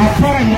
அப்புறம்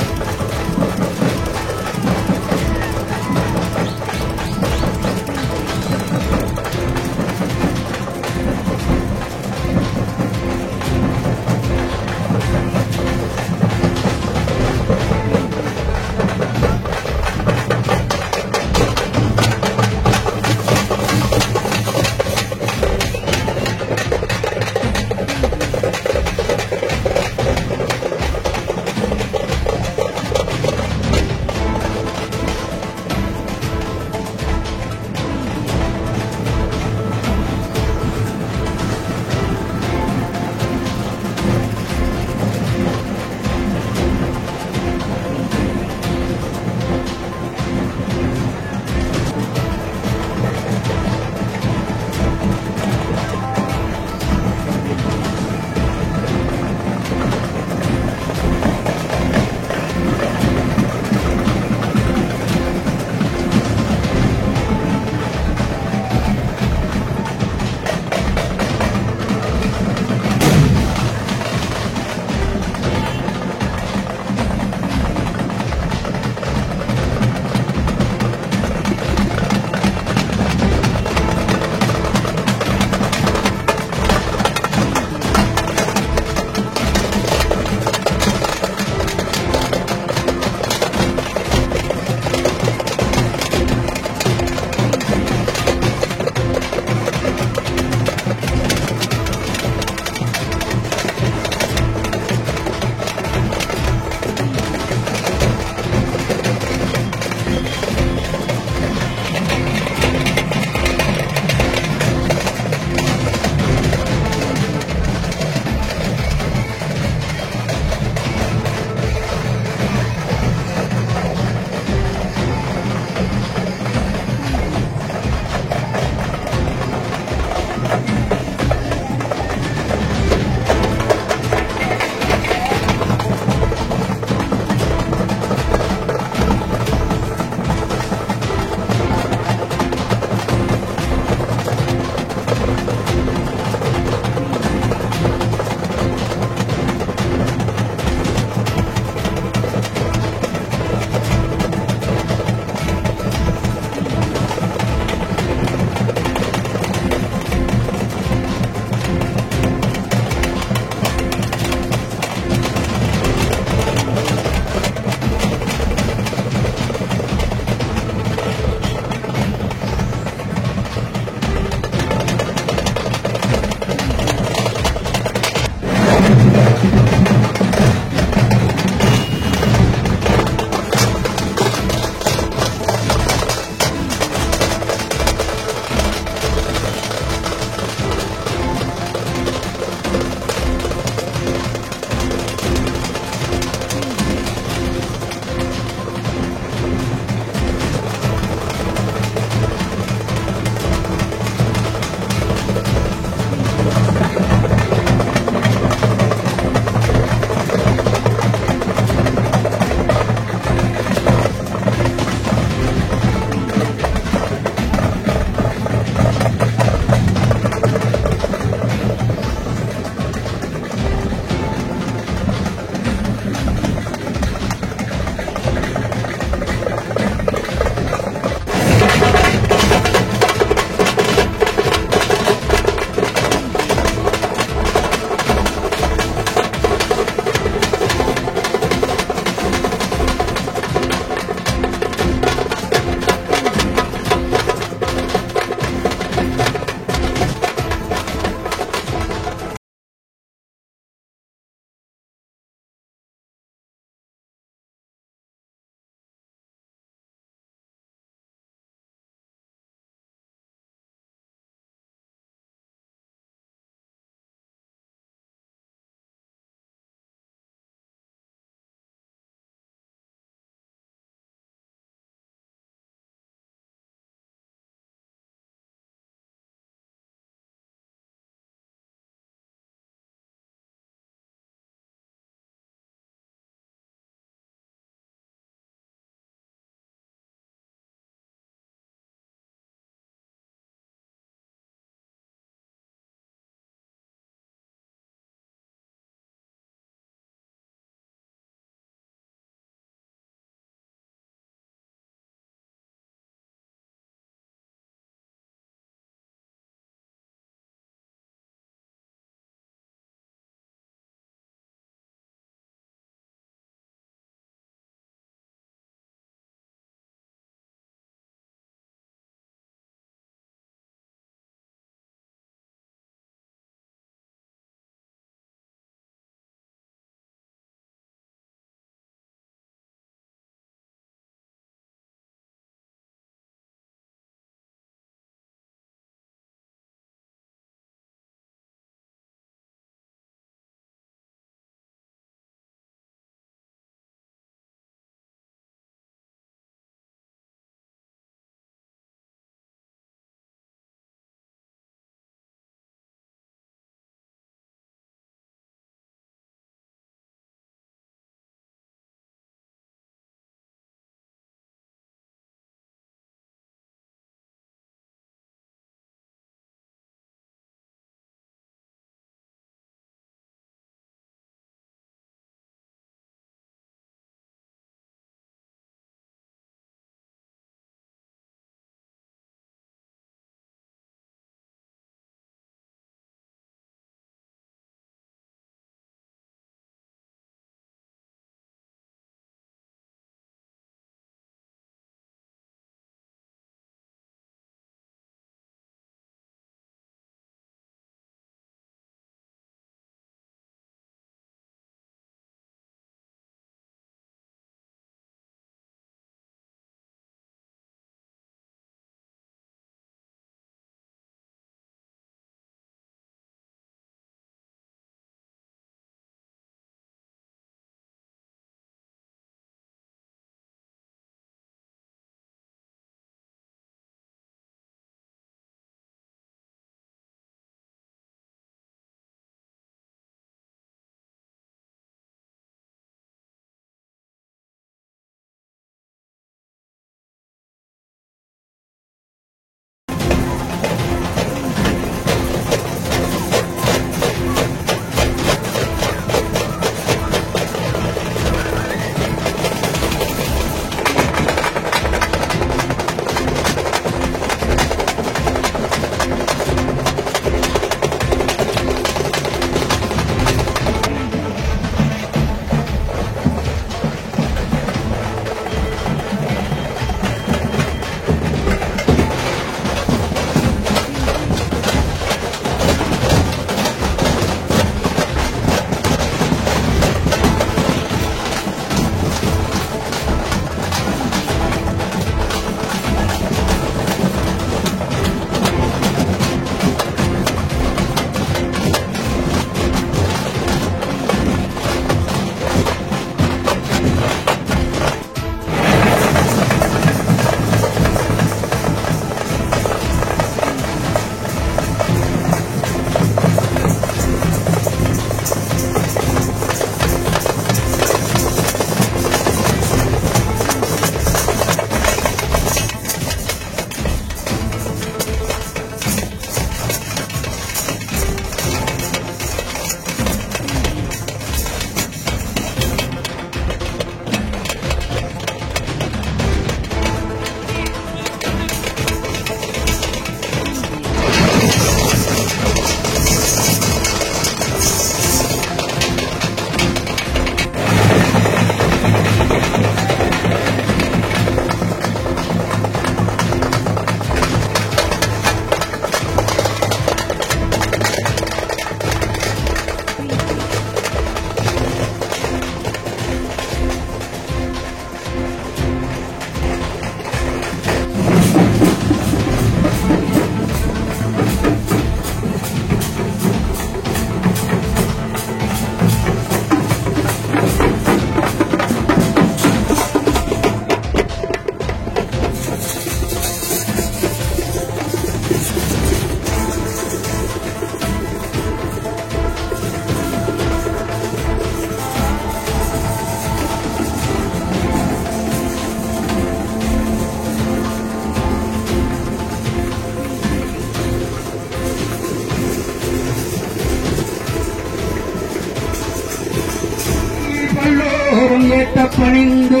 பணிந்து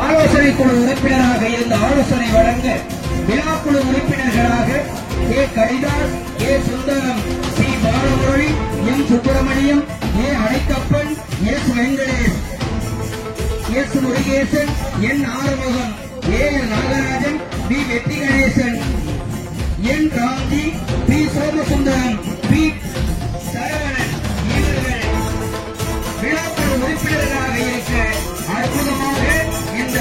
ஆலோசனை குழு உறுப்பினராக இருந்த ஆலோசனை வழங்க விழாக்குழு உறுப்பினர்களாக A Karidas, A Sundaram, C Balamurali, M Subramaniam, A Adaikkappan, S Venkatesh, S Murugesan, N Arumugam, A L Nagarajan, P Vetri Ganesan, N Ramji, P Somasundaram, P Saravanan இவர்கள் விழாக்குழு உறுப்பினர்களாக இருக்க அற்புதமாக இந்த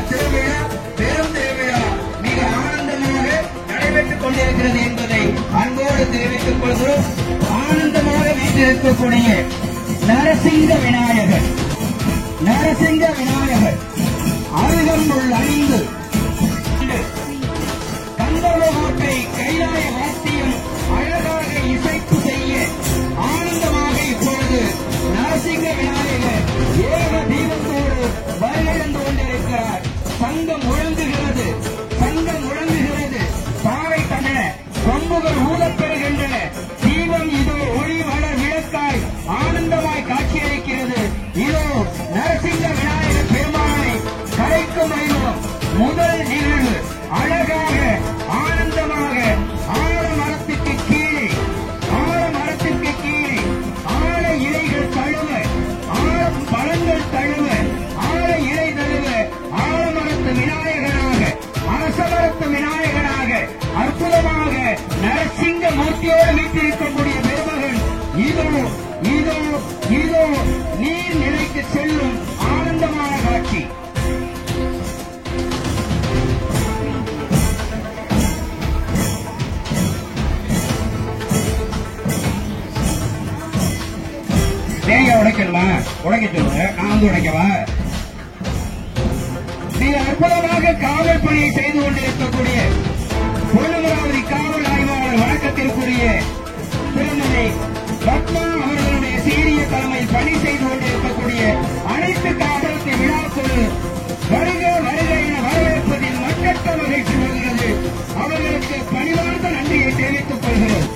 திருவிழா பெரும் திருவிழா மிக ஆனந்தமாக நடைபெற்றுக் கொண்டிருக்கிறது என்பதை அன்போடு தெரிவித்துக் கொள்கிறோம். ஆனந்தமாக வீட்டிருக்கக்கூடிய நரசிங்க விநாயகர் அருகம்புல் அணிந்து கந்தர்வகோட்டை கைலாய வாத்தியம் அழகாக இசைப்பு செய்ய ஆனந்தமாக இப்பொழுது நரசிங்க விநாயகர் ஏக தீபத்தோடு வருகிழந்து கொண்டிருக்கிறார். சங்கம் முழங்குகிறது, பாவை கண்ண கொம்புகள் ஊதப்பெறுகின்றன. தீபம் இதோ ஒளி வளர் விளக்காய் ஆனந்தமாய் காட்சியளிக்கிறது. இதோ நரசிங்க விநாயகர் பெருமானை கரைக்கும் வைபவம் முதல் நிகழ்வு அழகாக ஆனந்தமாக ஆலமரத்துக்கு கீழே ஆழ இலைகள் தழுவ, ஆழம் பழங்கள் தழுவ, ஆழ இலை தழுவ ஆலமரத்து விநாயகராக, அரசமரத்து விநாயகராக அற்புதமாக நரசிங்க மூர்த்தியோடு வீட்டிருக்கக்கூடிய பெருமகன் இதோ நீர் நிலைக்கு செல்லும் ஆனந்தமான காட்சி. தேங்காய் உடைக்கணுமா? உடைக்க சொல்லுங்க, நான் வந்து உடைக்கவா? மிக அற்புதமாக காவல் பணியை செய்து கொண்டிருக்கக்கூடிய பொருளாதார காவல் ஆய்வாளர் வணக்கத்திற்குரிய திருமதி பத்மா அவர்களுடைய சீரிய தலைமையில் பணி செய்து கொண்டிருக்கக்கூடிய அனைத்து காவலத்தை விழாக்குழு வருக என வரவேற்பதில் மற்றற்ற மகிழ்ச்சி வருகிறது. அவர்களுக்கு பணிவார்ந்த நன்றியை தெரிவித்துக் கொள்கிறோம்.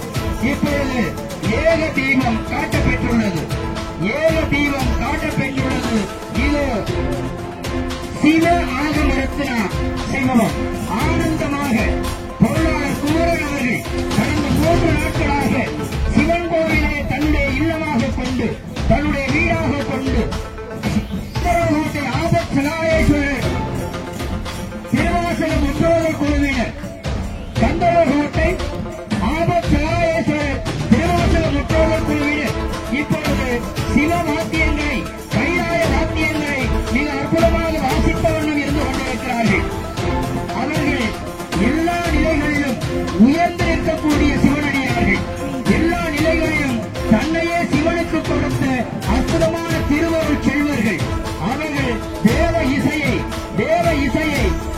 இப்பொழுது ஏக தீபம் காட்டப்பெற்றுள்ளது. இது சிவ ஆகமரத்தினா சிவம் ஆனந்தமாக பொருளாளர் குமரன் அவர்கள் கடந்த 3 நாட்களாக சிவன் கோவிலை தன்னுடைய இல்லமாக கொண்டு, தன்னுடைய வீடாக கொண்டு உத்தரகோட்டை ஆபத் சகாயேஸ்வரர் திருவாசக முற்றோதல் குழுவினர், கந்தரகோட்டை ஆபத் சகாயேஸ்வரர் திருவாசக முற்றோதல் குழுவினர் இப்பொழுது சிவ வாத்தியங்களை, கைலாய வாத்தியங்களை மிக அற்புதமாக வாசித்த வண்ணம் இருந்து கொண்டிருக்கிறார்கள். அவர்கள் எல்லா நிலைகளிலும் உயர்ந்து இருக்கக்கூடிய சிவனடியார்கள், எல்லா நிலைகளிலும் தன்னையே சிவனுக்கு கொடுத்த அற்புதமான திருவருள் செல்வர்கள். அவர்கள் தேவ இசையை,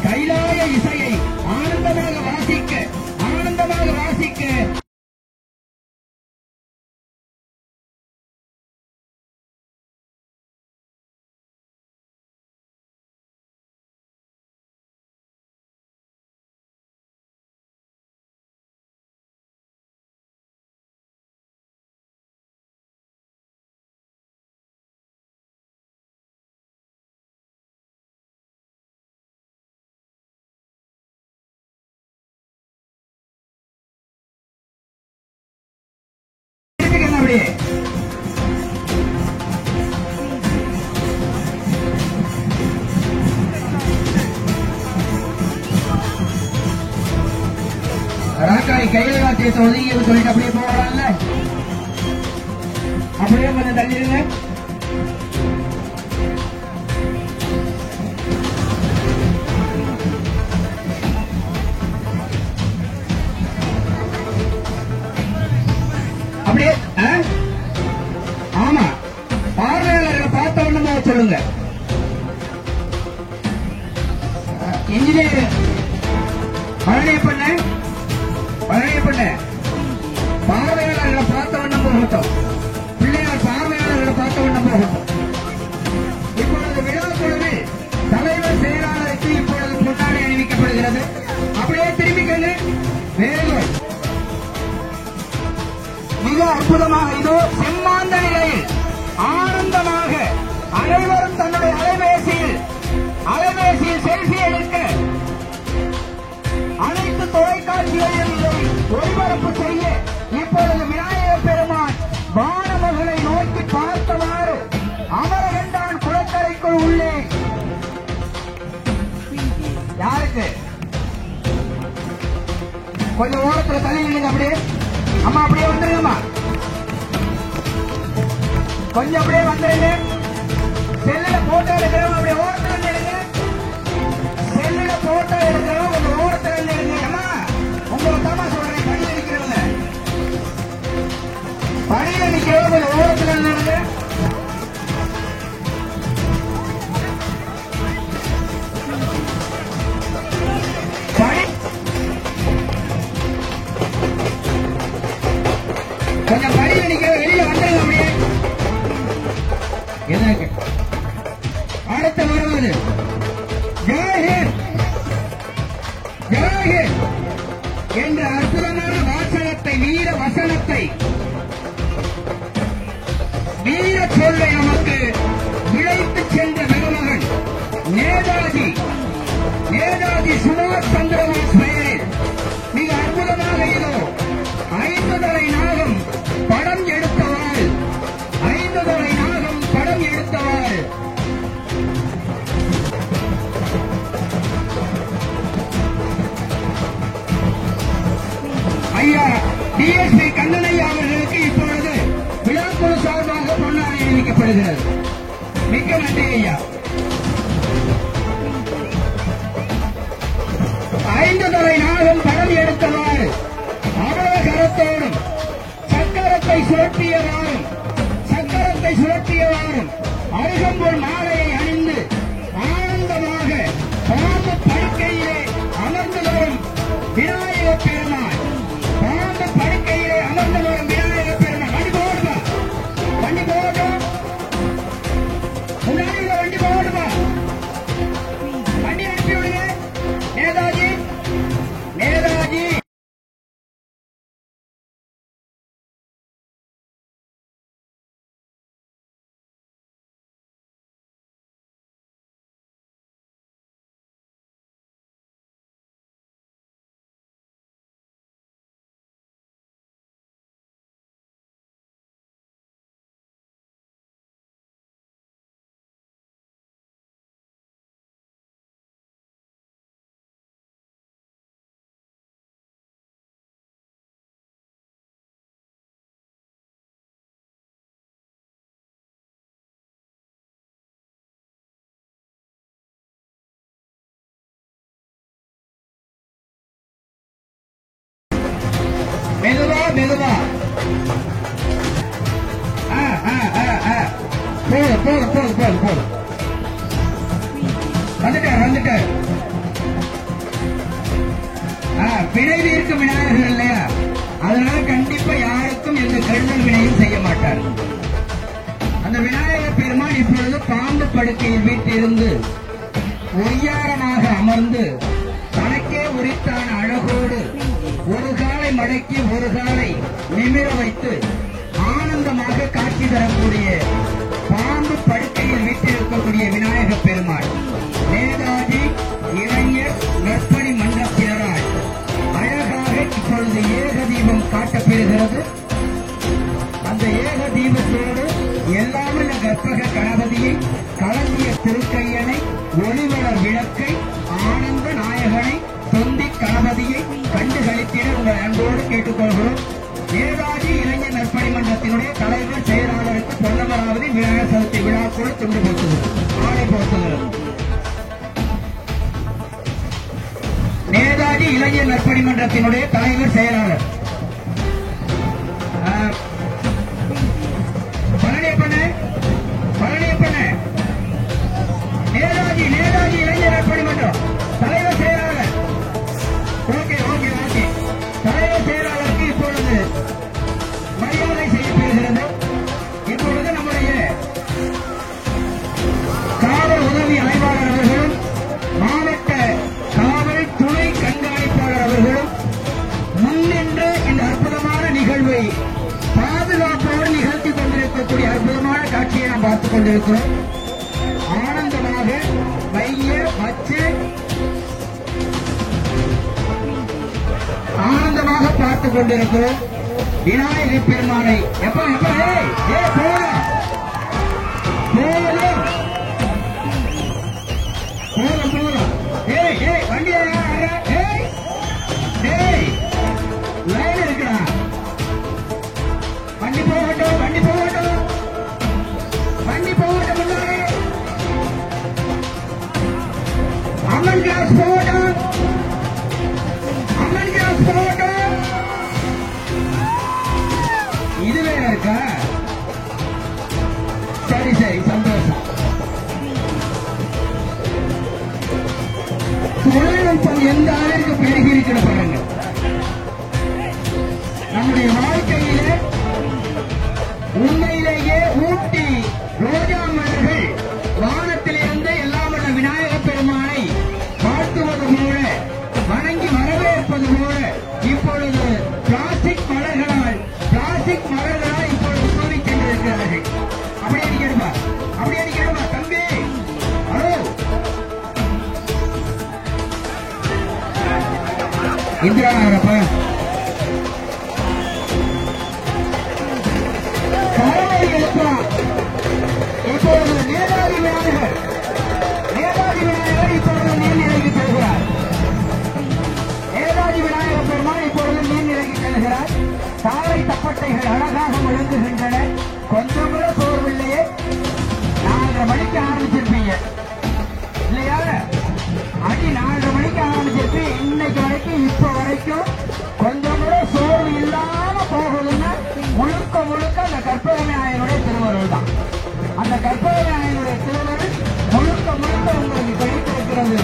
கைலாய இசையை ஆனந்தமாக வாசிக்க ராக்காய் கையில வாத்தியத்தை ஒதுங்கி சொல்லிட்டு அப்படியே போகலாம்ல, அப்படியே கொஞ்சம் தள்ளிடுங்க. அப்படியே ஆமா, பார்வையாளர்களை பார்த்த ஒண்ணுமா சொல்லுங்க. இன்ஜினியர் பழனிய பண்ண பார்வையாளர்களை பார்த்த வண்ணம் போகட்டும், பிள்ளையார் பார்வையாளர்களை பார்த்த வண்ணம் போகட்டும். இப்பொழுது விழா குழுவில் தலைவர் செயலாளருக்கு இப்பொழுது பொன்னாடை அணிவிக்கப்படுகிறது. அப்படியே திரும்பிக்கங்க. வேறு மிக அற்புதமாக இதோ செம்மாந்த நிலையில் ஆனந்தமாக அனைவரும் தன்னுடைய அலைபேசியில் செல்ஃபி எடுக்க அனைத்து தொலைக்காட்சிகளிலும் இதை ஒளிபரப்பு செய்ய இப்பொழுது விநாயகர் பெருமான் வானமகளை நோக்கி பார்த்தவாறு அமரகண்டான் குளக்கரைக்குள் உள்ளே யாருக்கு கொஞ்சம் ஓரத்தில் தள்ளி நில்லுங்க. அப்படியே அம்மா அப்படியே வந்துருங்கம்மா, கொஞ்சம் அப்படியே வந்துருங்க. செல்லுல போட்டோ எடுக்கிறவங்க அப்படியே ஓரத்தில் நில்லுங்க. செல்லுல போட்டோ எடுக்கிறவங்க கொஞ்சம் ஓரத்தில் நில்லுங்க. அம்மா உங்களுக்கு தான் சொல்றேன், படியில நிக்கிறவங்க கொஞ்சம் ஓரத்தில் நில்லுங்க. கொஞ்சம் படியில நிக்கிற வெளியில வந்துருங்க. அப்படியே எனக்கு அடுத்து வருவது ஜெயஹிந்த் ஜெயஹிந்த் என்ற அற்புதமான வாசகத்தை, வீர வசனத்தை, வீர சொல்லை நமக்கு விளைத்து சென்ற பெருமகன் நேதாஜி சுபாஷ் சந்திரபோஸ் பெயரில் மிக அற்புதமாக இதோ 5 தலை நாகம் படம் எடுத்தவாறு ஐயா டிஎஸ்பி கண்ணனையா அவர்களுக்கு இப்பொழுது விழாக்குழு சார்பாக பொன்னாடை அணிவிக்கப்படுகிறது. மிக்க நன்றி ஐயா. 5 தலை நாகம் படம் எடுத்தவாறு அவர கரத்தோடும் சக்கரத்தை சுழற்றியவாறும் அருகம்புல் மாலையை அணிந்து ஆனந்தமாக பாம்பு படுக்கையிலே அமர்ந்து வரும் விநாயகப் பெருமான், பாம்பு படுக்கையிலே அமர்ந்து வரும் விநாயகப் பெருமான். வண்டி போகட்டும், முன்னாடி வண்டி போகட்டுமா? வண்டி அனுப்பி விடுங்க. நேதாஜி மெதுவா போதும் வந்துட்டார். பிழைவு இருக்கும் விநாயகர்கள் இல்லையா, அதனால கண்டிப்பா யாருக்கும் எந்த கெடுதல் வினையும் செய்ய மாட்டார். அந்த விநாயகர் பெருமான் இப்பொழுது பாம்பு படுக்கையில் வீட்டிலிருந்து ஒய்யாரமாக அமர்ந்து தனக்கே உரித்தான அழகோடு ஒரு காலை மடக்கி ஒரு காலை நிமிர வைத்து ஆனந்தமாக காட்சி தரக்கூடிய பாம்பு படுக்கையில் வீட்டிருக்கக்கூடிய விநாயகப் பெருமாள் நேதாஜி இளைஞர் நற்பணி மன்றத்தினரால் அழகாக இப்பொழுது ஏக தீபம் காட்டப்பெறுகிறது. அந்த ஏக தீபத்தோடு எல்லாமே கற்பக கணபதியை, களஞ்சிய திருக்கையனை, ஒளிவளர் விளக்கை, ஆனந்த நாயகனை, தொந்தி கணபதியை கண்டுகளித்திட உங்கள் அன்போடு கேட்டுக்கொள்கிறோம். நேதாஜி இளைஞர் நற்பணி மன்றத்தினுடைய தலைவர் செயலாளருக்கு பொன்னமராவதி விநாயகர் சதுர்த்தி விழாக்குழு துண்டு போட்டுகிறது, ஆணை போட்டுகிறது. நேதாஜி இளைஞர் நற்பணி மன்றத்தினுடைய தலைவர் செயலாளர் பழனியப்பண்ண நேதாஜி இளைஞர் நற்பணி மன்றம் தலைவர் செயலாளர். ஓகே தலைவர் செயலாளருக்கு இப்பொழுது மரியாதை செய்யப்படுகிறது. இப்பொழுது நம்முடைய காவல் உதவி ஆய்வாளர் அவர்களும் மாவட்ட காவல் துணை கண்காணிப்பாளர் அவர்களும் முன்னின்று இந்த அற்புதமான நிகழ்வை பாதுகாப்போடு நிகழ்த்தி கொண்டிருக்கக்கூடிய அற்புதமான காட்சியை நாம் பார்த்துக் கொண்டிருக்கிறோம். பார்த்துக் கொண்டிருக்கிறோம். விநாயகர் பெருமானை எப்ப போதும் வண்டி லைன் இருக்குடா. வண்டி போகட்டும் முன்னாடி அம்மன் கிளாஸ் போகட்டும். இது வேற இருக்கா? சரி சந்தோஷம். தொழில்நுட்பம் எந்த அளவிற்கு பெருகி இருக்கிற பாருங்க. நம்முடைய வாழ்க்கையிலே உண்மையிலேயே ஊட்டி ரோஜா மலர்கள் வானத்திலிருந்து எல்லாம் வல்ல விநாயகப் பெருமானை வாழ்த்துவது போல வணங்கி வரவேற்பது போல இப்பொழுது பிளாஸ்டிக் மலர்களால் இப்பொழுது தூவி சென்றிருக்கிறார்கள். அப்படி அடிக்கணுமா தம்பி? ஹலோ இந்திரா நகரப்பா இப்பொழுது நேதாஜி விநாயகர் இப்பொழுது நீர்நிலைக்கு செல்கிறார். நேதாஜி விநாயகர் பெருமாள் இப்பொழுது நீர்நிலைக்கு செல்கிறார். தாரை தப்பட்டைகள் அழகாக விளங்குகின்றன. கொஞ்சம் கூட சோர்வில்லையே. 4:30 மணிக்கு ஆரம்பிச்சிருப்பீங்க இல்லையா? 4:30 மணிக்கு ஆரம்பிச்சிருப்பீங்க. இன்னைக்கு வரைக்கும் இப்ப வரைக்கும் கொஞ்சம் கூட சோர்வு இல்லாம போகுதுன்னா முழுக்க அந்த கற்பக விநாயகருடைய திருவருள் தான். அந்த கற்பக விநாயகருடைய திருவருள் முழுக்க உங்களுக்கு கிடைத்திருக்கிறது.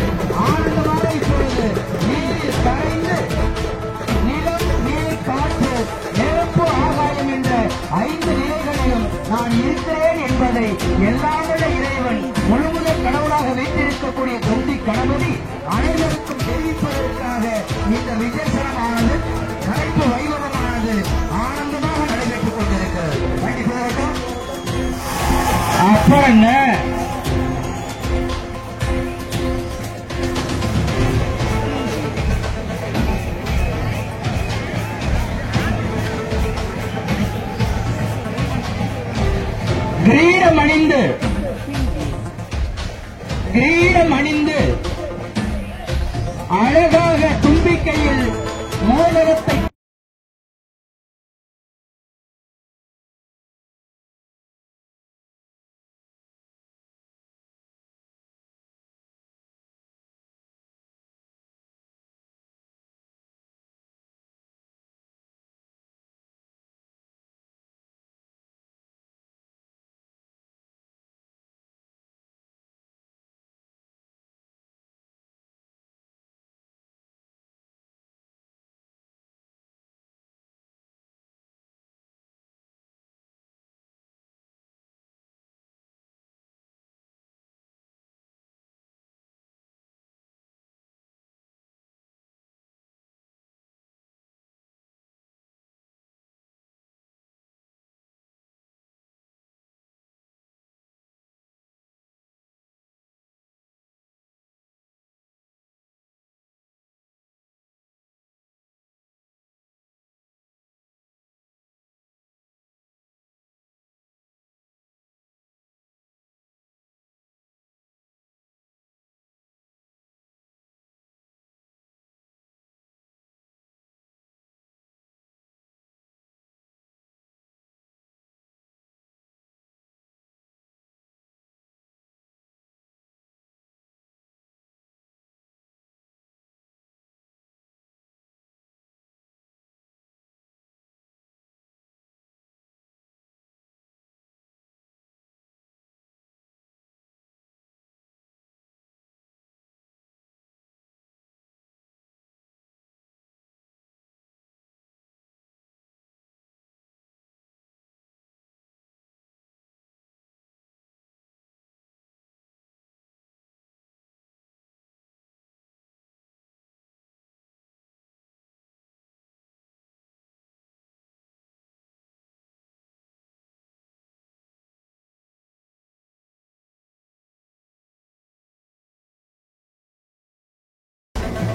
ஆனந்தமாக இப்பொழுது நீரில் கரைந்து நிலம், நீர், காற்று, நெருப்பு, ஆகாயம் என்ற 5 நிலைகளிலும் நான் இருக்கிறேன் என்பதை எல்லாமுள்ள இறைவன் முழுமுதல் கடவுளாக வைத்திருக்கக்கூடிய தொந்தி கணபதி அனைவருக்கும் தெரிவிப்பதற்காக இந்த விசேஷமானது கலைப்பு வைபவமானது ஆனந்தமாக நடைபெற்றுக் கொண்டிருக்கிறது. வண்டி போகட்டும். அப்புறம் என்ன? கிரீடம் அணிந்து அழகாக தும்பிக்கையில் மோதிரத்தை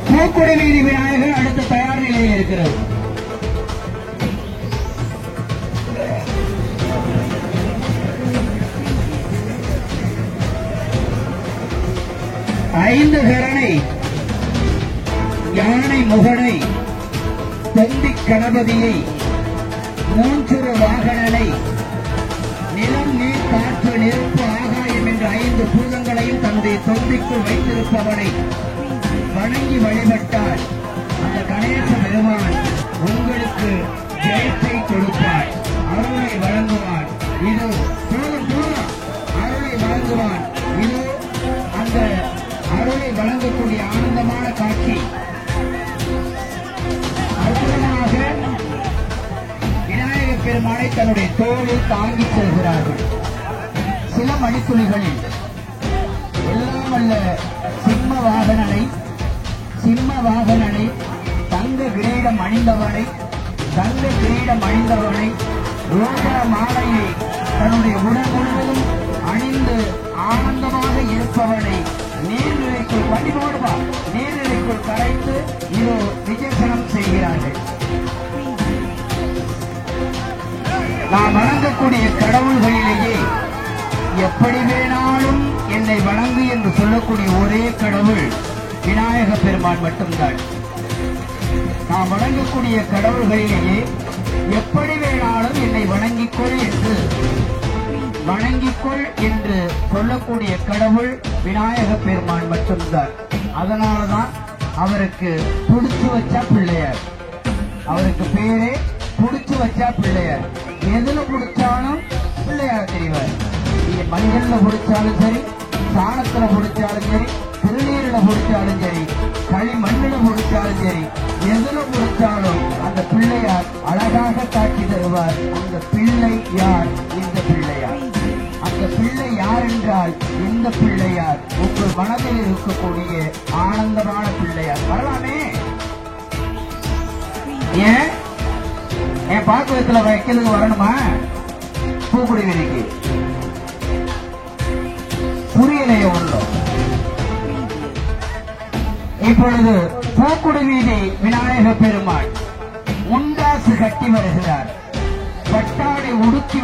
பூக்குடி வீதி விநாயகர் அடுத்த தயார் நிலையில் இருக்கிறது. தொந்தி கணபதியை மூன்றுரு வாகனனை நிலம் நீர் காற்று நெருப்பு ஆகாயம் என்ற 5 பூதங்களையும் தன்னுடைய தொந்திக்குள் வைத்திருப்பவனை வணங்கி வழிபட்டால் அந்த கணேச பெருமான் உங்களுக்கு ஜெயத்தை கொடுப்பார், அருளை வழங்குவார். இது போதும் அருளை வழங்குவான். இது அந்த அருளை வழங்கக்கூடிய ஆனந்தமான காட்சி. அற்புதமாக விநாயகப் பெருமானை தன்னுடைய தோளில் தாங்கி செல்கிறார்கள். சில மணித்துளிகளில் எல்லாம் வல்ல சிம்ம வாகனனை தங்க கிரீடம் அணிந்தவனை ரோஜா மாலையை தன்னுடைய உடல் முழுவதும் அணிந்து ஆனந்தமாக இருப்பவனை நீர்நிலைக்குள் கரைத்து இது விஜயசனம் செய்கிறார்கள். நாம் வணங்கக்கூடிய கடவுள்களிலேயே எப்படி வேணாலும் என்னை வணங்கு என்று சொல்லக்கூடிய ஒரே கடவுள் விநாயக பெருமான் மட்டும்தான். நாம் வணங்கக்கூடிய கடவுள்களிலேயே எப்படி வேணாலும் என்னை வணங்கிக்கொள் என்று சொல்லக்கூடிய கடவுள் விநாயக பெருமான் மட்டும்தான். அதனாலதான் அவருக்கு புடிச்சு வச்சா பிள்ளையார். அவருக்கு பேரே புடிச்சு வச்சா பிள்ளையார். எதுல புடிச்சாலும் பிள்ளையார் தெரிவார். நீங்க மஞ்சள்ல புடிச்சாலும் சரி, சாணத்துல புடிச்சாலும் சரி, திருநீர்ல புடிச்சாலும் சரி, களிமண்ணில புடிச்சாலும் சரி, எதுல புடிச்சாலும் அந்த பிள்ளையார் அழகாக காட்சி தருவார். அந்த பிள்ளை யார்? இந்த பிள்ளையார். அந்த பிள்ளை யார் என்றால் இந்த பிள்ளையார் உங்கள் மனதில் இருக்கக்கூடிய ஆனந்தமான பிள்ளையார். வரலாமே, ஏன் என் பாக்குவத்துல வைக்கிறதுக்கு வரணுமா? பூக்குடி வீதிக்கு புரியலையே ஒன்றும். இப்பொழுது பூக்குடி வீதி விநாயக பெருமாள் முண்டாசு கட்டி வருகிறார், பட்டாடை உடுத்தி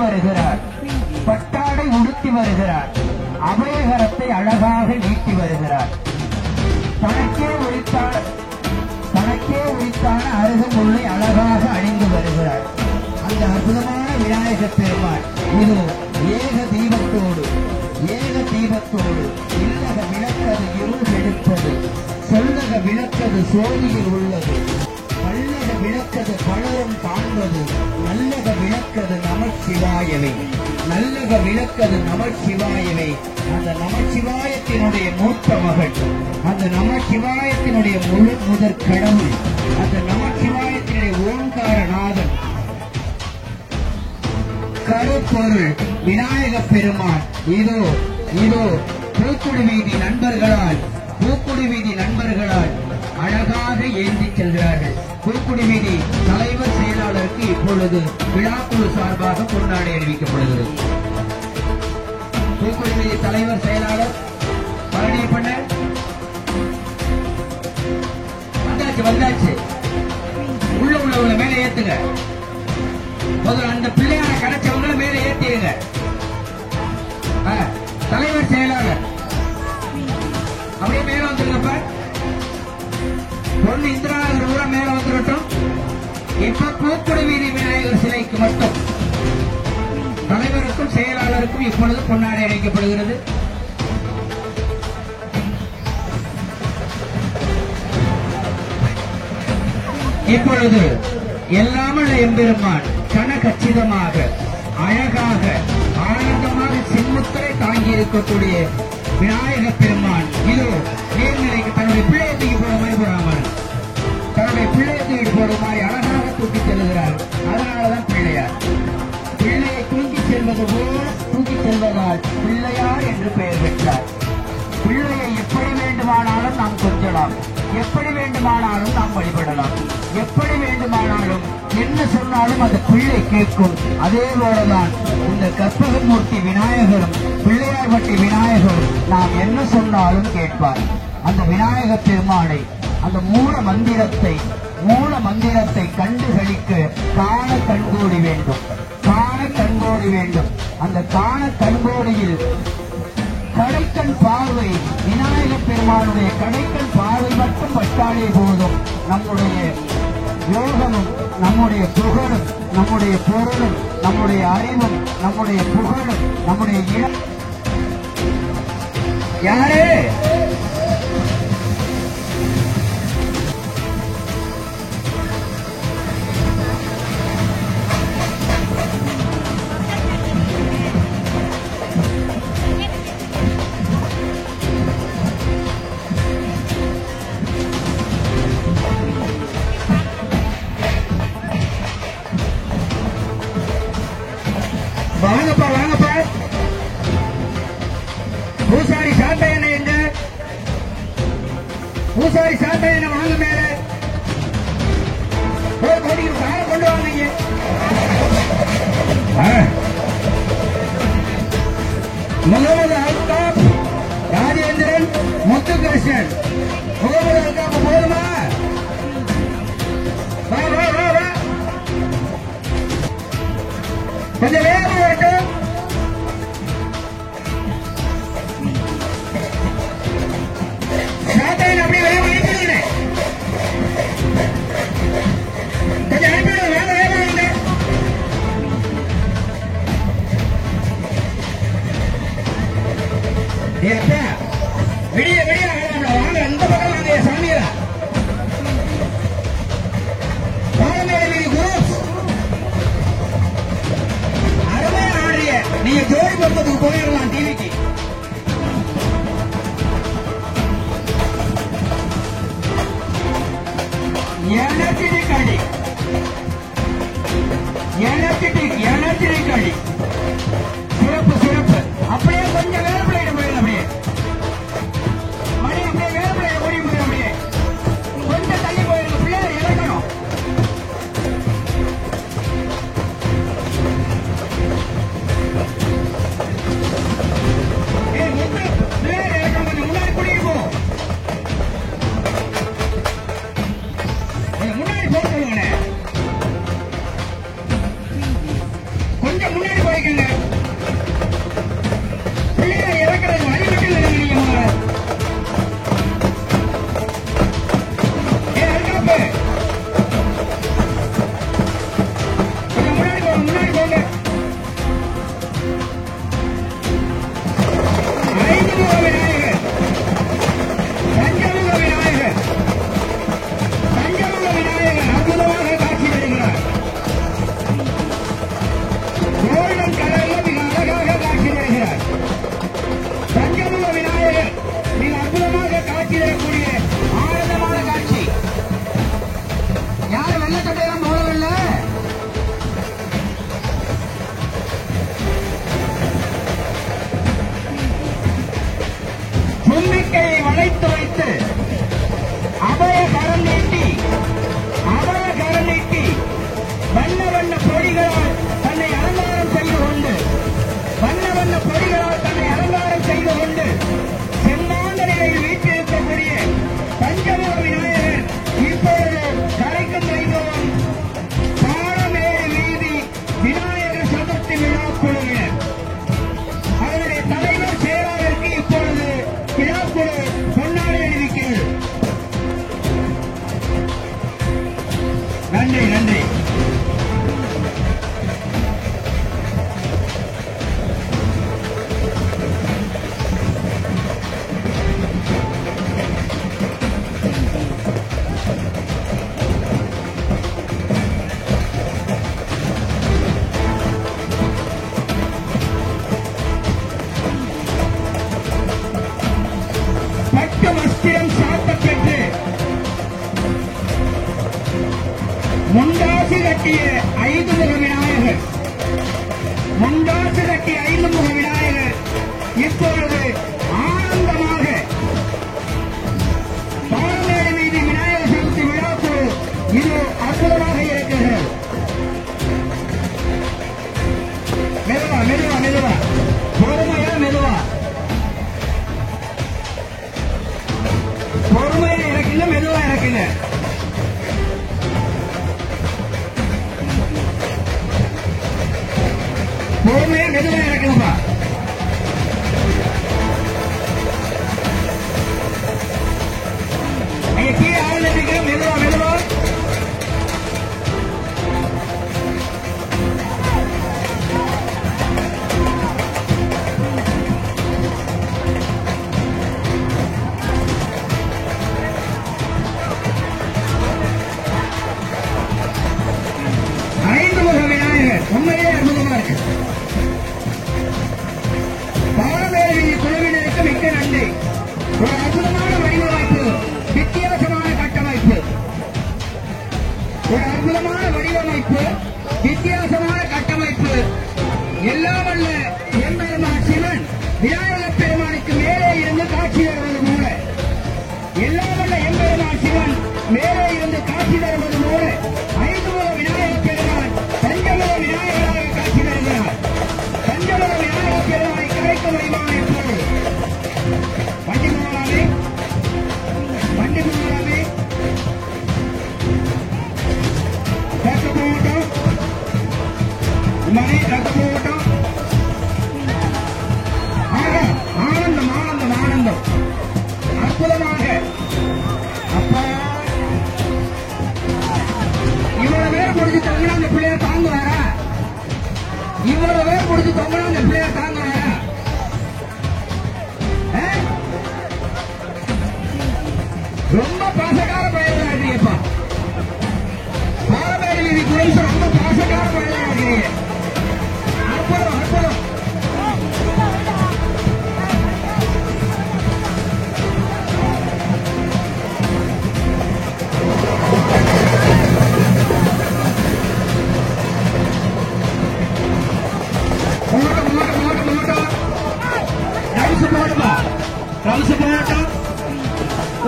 வருகிறார், அபயகரத்தை அழகாக நீட்டி வருகிறார். தனக்கே உரித்தான அருகமுள்ளை அழகாக அணிந்து வருகிறார். அந்த அற்புதமான விநாயக பெருமாள் இது ஏக தீபத்தோடு இல்லக விளக்கது இருள் எடுப்பது, சொல்லக விளக்கது சோதியில் உள்ளது, பல்லக விளக்கது பலரும் காண்பது, நல்லக விளக்கது நமச்சிவாயவை. அந்த நமச்சிவாயத்தினுடைய மூத்த மகள், அந்த நமச்சிவாயத்தினுடைய முழு முதற் கடவுள், அந்த நமச்சிவாயத்தினுடைய ஓங்காரநாதன் கருப்பொருள் விநாயக பெருமான் இதோ பூக்குடி வீதி நண்பர்களால் அழகாக ஏந்தி செல்கிறார்கள். பூக்குடி வீதி தலைவர் செயலாளருக்கு இப்பொழுது விழாக்குழு சார்பாக பொன்னாடை அறிவிக்கப்படுகிறது. பூக்குடி வீதி தலைவர் செயலாளர் பழனி பண்ண வந்தாச்சு. உள்ளவங்களை மேல ஏத்துங்க. முதல்ல அந்த பிள்ளையார கிடைச்சவங்களை மேல ஏத்திடுங்க. தலைவர் செயலாளர் அப்படியே மேல வந்துருங்கப்ப. பொண்ணு இந்திராநகர் ஊரா மேல வந்துடட்டும். இப்ப பூக்குடி வீதி விநாயகர் சிலைக்கு மட்டும் தலைவருக்கும் செயலாளருக்கும் இப்பொழுது பொன்னாடை அளிக்கப்படுகிறது. இப்பொழுது எல்லாமல்ல எம்பெருமான் கனகச்சிதமாக அழகாக ஆனந்தமாக சின்முத்திரை தாங்கி இருக்கக்கூடிய விநாயக பெருமான் இதோ நீர்நிலைக்கு தன்னுடைய பிள்ளையை தூக்கி போற மாதிரி போறாமல் தன்னுடைய பிள்ளையை தூக்கி போற மாதிரி அழகாக தூக்கி செல்கிறார். அதனாலதான் பிள்ளையார். பிள்ளையை தூக்கி செல்வது போல் தூக்கி செல்வதால் பிள்ளையார் என்று பெயர் பெற்றார். பிள்ளையை எப்படி வேண்டுமானாலும் நாம் கொஞ்சலாம், எப்படி வேண்டுமானாலும் நாம் வழிபடலாம், எப்படி வேண்டுமானாலும் என்ன சொன்னாலும் அந்த பிள்ளை கேட்கும். அதே போலதான் இந்த கற்பகமூர்த்தி விநாயகரும் பிள்ளையார்பட்டி விநாயகரும் நாம் என்ன சொன்னாலும் கேட்பார். அந்த விநாயக பெருமானை அந்த மூல மந்திரத்தை கண்டுகளிக்க காண கண்கோடி வேண்டும். அந்த காண கண்கோடியில் கடைக்கண் பார்வை, விநாயக பெருமானுடைய கடைக்கண் பார்வை மட்டும் பட்டாலே போதும் நம்முடைய யோகமும் நம்முடைய புகழும் நம்முடைய பொருளும் நம்முடைய அறிவும் நம்முடைய புகழும் நம்முடைய இடம் யாரு வாங்கப்பா வாங்கப்பா பூசாரி சாட்டை என்ன எங்க பூசாரி சாட்டை என்ன வாங்க மேல கோடிக்கு காரை கொண்டு வாங்க முகமது அல்தாப் ராஜேந்திரன் முத்துகிருஷ்ணன் முகமது அல்தாப் போதுமா வா வா வா வா கொஞ்சம் வேகமா வரட்டும் சாட்டையில் அப்படியே வேகமா அனுப்பிடுங்க கொஞ்சம் அனுப்பிடுங்க வேக வேகமா இருங்க ஏப்பா விடிய விடிய வாங்க இந்த பக்கம் வாங்க சாமியா நீங்க ஜோடி பக்கத்துக்கு போயிடலாம் டிவிக்கு எனர்ஜெட்டிக் அடி எனர்ஜெட்டிக் அடி சிறப்பு சிறப்பு அப்படியே கொஞ்சம் வேற பிள்ளையிட போயிடும் அப்படியே மணி அப்படியே வேற பிள்ளைய ஓடி போயிடும் அப்படியே கொஞ்சம் தள்ளி போயிடுங்க பிள்ளைகளை இறக்கணும் கொஞ்சம் முன்னாடி போய்க்குங்க பிள்ளைகளை இறக்குறது வழிவிட்டு நீங்க அல்காப்பு கொஞ்சம் முன்னாடி போங்க ஐந்துமுக விநாயகர் பஞ்சமுக விநாயகர் அற்புதமாக காட்சி தருகிறார் கோல்டன் கலர்ல மிக அழகாக காட்சி தருகிறார் பஞ்சமுக விநாயகர் மிக அற்புதமாக காட்சி தரக்கூடிய ஆனந்தமான காட்சி யாரும் வெள்ளக்கட்டையெல்லாம் போகவில்லை தும்பிக்கையை வளைத்து வைத்து அபய கரம் நீட்டி வண்ண வண்ண பொடிகளால் தன்னை அலங்காரம் செய்து கொண்டு செம்மாந்த நிலையில் வீட்டிருக்கக்கூடிய பஞ்சமுக விநாயகர் இப்பொழுது கரைக்கும் வைபவம் பாலமேடு வீதி விநாயகர் சதுர்த்தி விழா குழுவினர் அவருடைய தலைவர் செயலாளருக்கு இப்பொழுது விழாக்குழு பொன்னாடை அணிவிக்கிறது. நன்றி நன்றி. பட்டு வஸ்திரம் சாத்தப்பெற்று முண்டாசு கட்டிய ஐந்துமுக விநாயகர் இப்பொழுது ஆனந்தமாக பாலமேடு வீதி விநாயகர் சதுர்த்தி விழாக்குழு இது அற்புதமாக இருக்கிறது. மெதுவா மெதுவா மெதுவா பொறுமையா மெதுவா பொறுமையா இறக்குங்க மெதுவா இறக்குங்க. பொறுமையா மெதுவா இறக்குங்கப்பா. ஒரு அற்புதமான வடிவமைப்பு, வித்தியாசமான கட்டமைப்பு, ஒரு அற்புதமான வடிவமைப்பு, வித்தியாசமான கட்டமைப்பு. எல்லாம் வல்ல எம்பெருமான் சிவன் விநாயகப் பெருமானுக்கு மேலே இருந்து காட்சி தருவது போல, எல்லாம் வல்ல எம்பெருமான் சிவன் மேலே இருந்து காட்சி தருவது போல ஐந்துமுக விநாயகப் பெருமான் பஞ்சமுக விநாயகராக காட்சி தருகிறார். பஞ்சமுக விநாயகப் பெருமானை கரைக்க முடியுமான எப்போது வண்டி போகலாமே, வண்டி போகலாமே, ரத்து போகட்டும், மணி ரத்து போகட்டும். ஆனந்தம் ஆனந்தம் ஆனந்தம், அற்புதமாக. அப்பா இவ்வளவு பேர் முடிச்சு தொங்கினா அந்த பிள்ளையார் தாங்குவாரா? இவ்வளவு பேர் முடிச்சு தொங்கினா அந்த பிள்ளையார் தாங்குவாரா? ரொம்ப பாசக்கார பயிர்களா இருக்கீங்கப்பா. பாரம்பரிய வீதி குறைந்து ரொம்ப பாசக்கார பயிர்களா இருக்கீங்க. அற்புதம் அற்புதம்.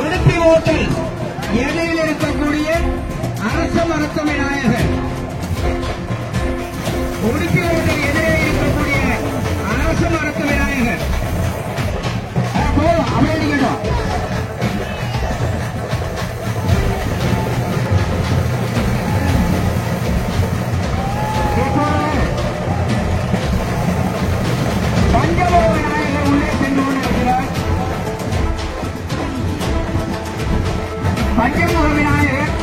உடுப்பி ஓட்டல் எடையில் இருக்கக்கூடிய அரச மருத்துவ விநாயகர், உடுப்பி ஓட்டல் எதிரே இருக்கக்கூடிய அரச மருத்துவ விநாயகர் போதும் அமைதிக்கணும். பஞ்சமுக விநாயகர் உள்ளே சென்று கொண்டிருக்கிறார். பஞ்சமுக விநாயகர்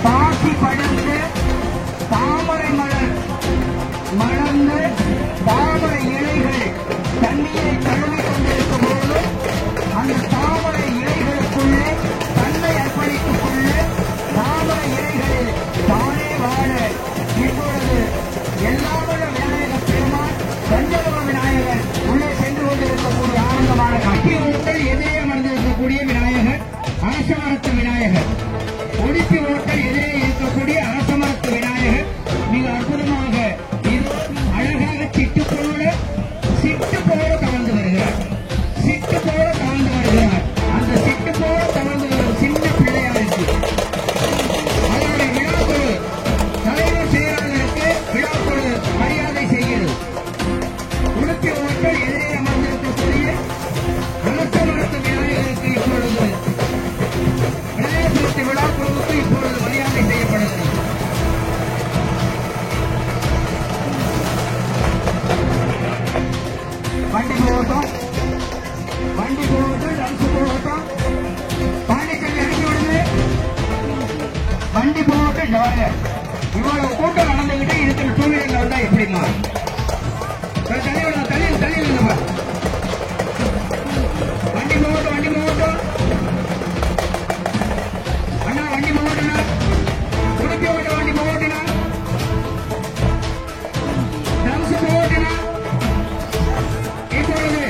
பாசி படுத்து தாமரை மலர்ந்து தாமரை இலைகள் தண்ணீரை தழுவிக் கொண்டிருக்கும் போது அந்த தாமரை இலைகளுக்குள்ளே தன்னை அர்ப்பணித்துக் கொண்டு தாமரை இலைகளில் தானே வாழ இப்பொழுது எல்லாமுள்ள விநாயகர் பெருமான் பஞ்சமுக விநாயகர் உள்ளே சென்று கொண்டிருக்கக்கூடிய ஆனந்தமான காட்சி. ஓட்டல் எதிரே அமர்ந்திருக்கக்கூடிய விநாயகர் அரசமரத்து விநாயகர், உடுப்பி ஓட்டல் எதிரே இருக்கக்கூடிய அரசமரத்து விநாயகர் மிக அற்புதமாக இது அழகாக சிட்டு போல தவழ்ந்து வருகிறார். சிட்டு போல தவழ்ந்து வருகிறார். அந்த சிட்டு போல தவழ்ந்து வரும் சின்ன பிள்ளையாருக்கு அவருடைய விழாக்குழு தலைவர் செயலாளருக்கு விழாக்குழு மரியாதை செய்கிறது. உடுப்பி ஓட்டல் எதிரே அமர்ந்திருக்கக்கூடிய அரசமரத்து விநாயகருக்கு இப்பொழுது விநாயகர் சதுர்த்தி விழாக்குழுவுக்கு இப்பொழுது மரியாதை செய்யப்படுகிறது. வண்டி போகட்டும், வண்டி போகட்டும், ரன்ஸ் போகட்டும், பாண்டிச்சேரி இறங்கி விடுது, வண்டி போகட்டும். இவ்வளவு கூட்டம் நடந்துகிட்டு இருக்கிற டூ வீலர்ல வந்தா எப்படிமா தள்ளி விடுங்க, தள்ளி விடுங்க. வண்டி போகட்டும், வண்டி போகட்டும் அண்ணா, வண்டி போகட்டும்னா உடுப்பி ஓட்ட வண்டி போகட்டுனா, ரன்ஸ் போகட்டுனா. இப்பொழுது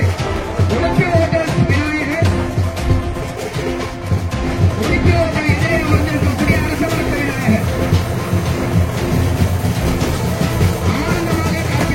உடுப்பி ஓட்டல் விநாயகர், உடுப்பி ஓட்டல் எதிரே அமர்ந்திருக்கக்கூடிய அரசமரத்து விநாயகர் ஆனந்தமாக காட்சி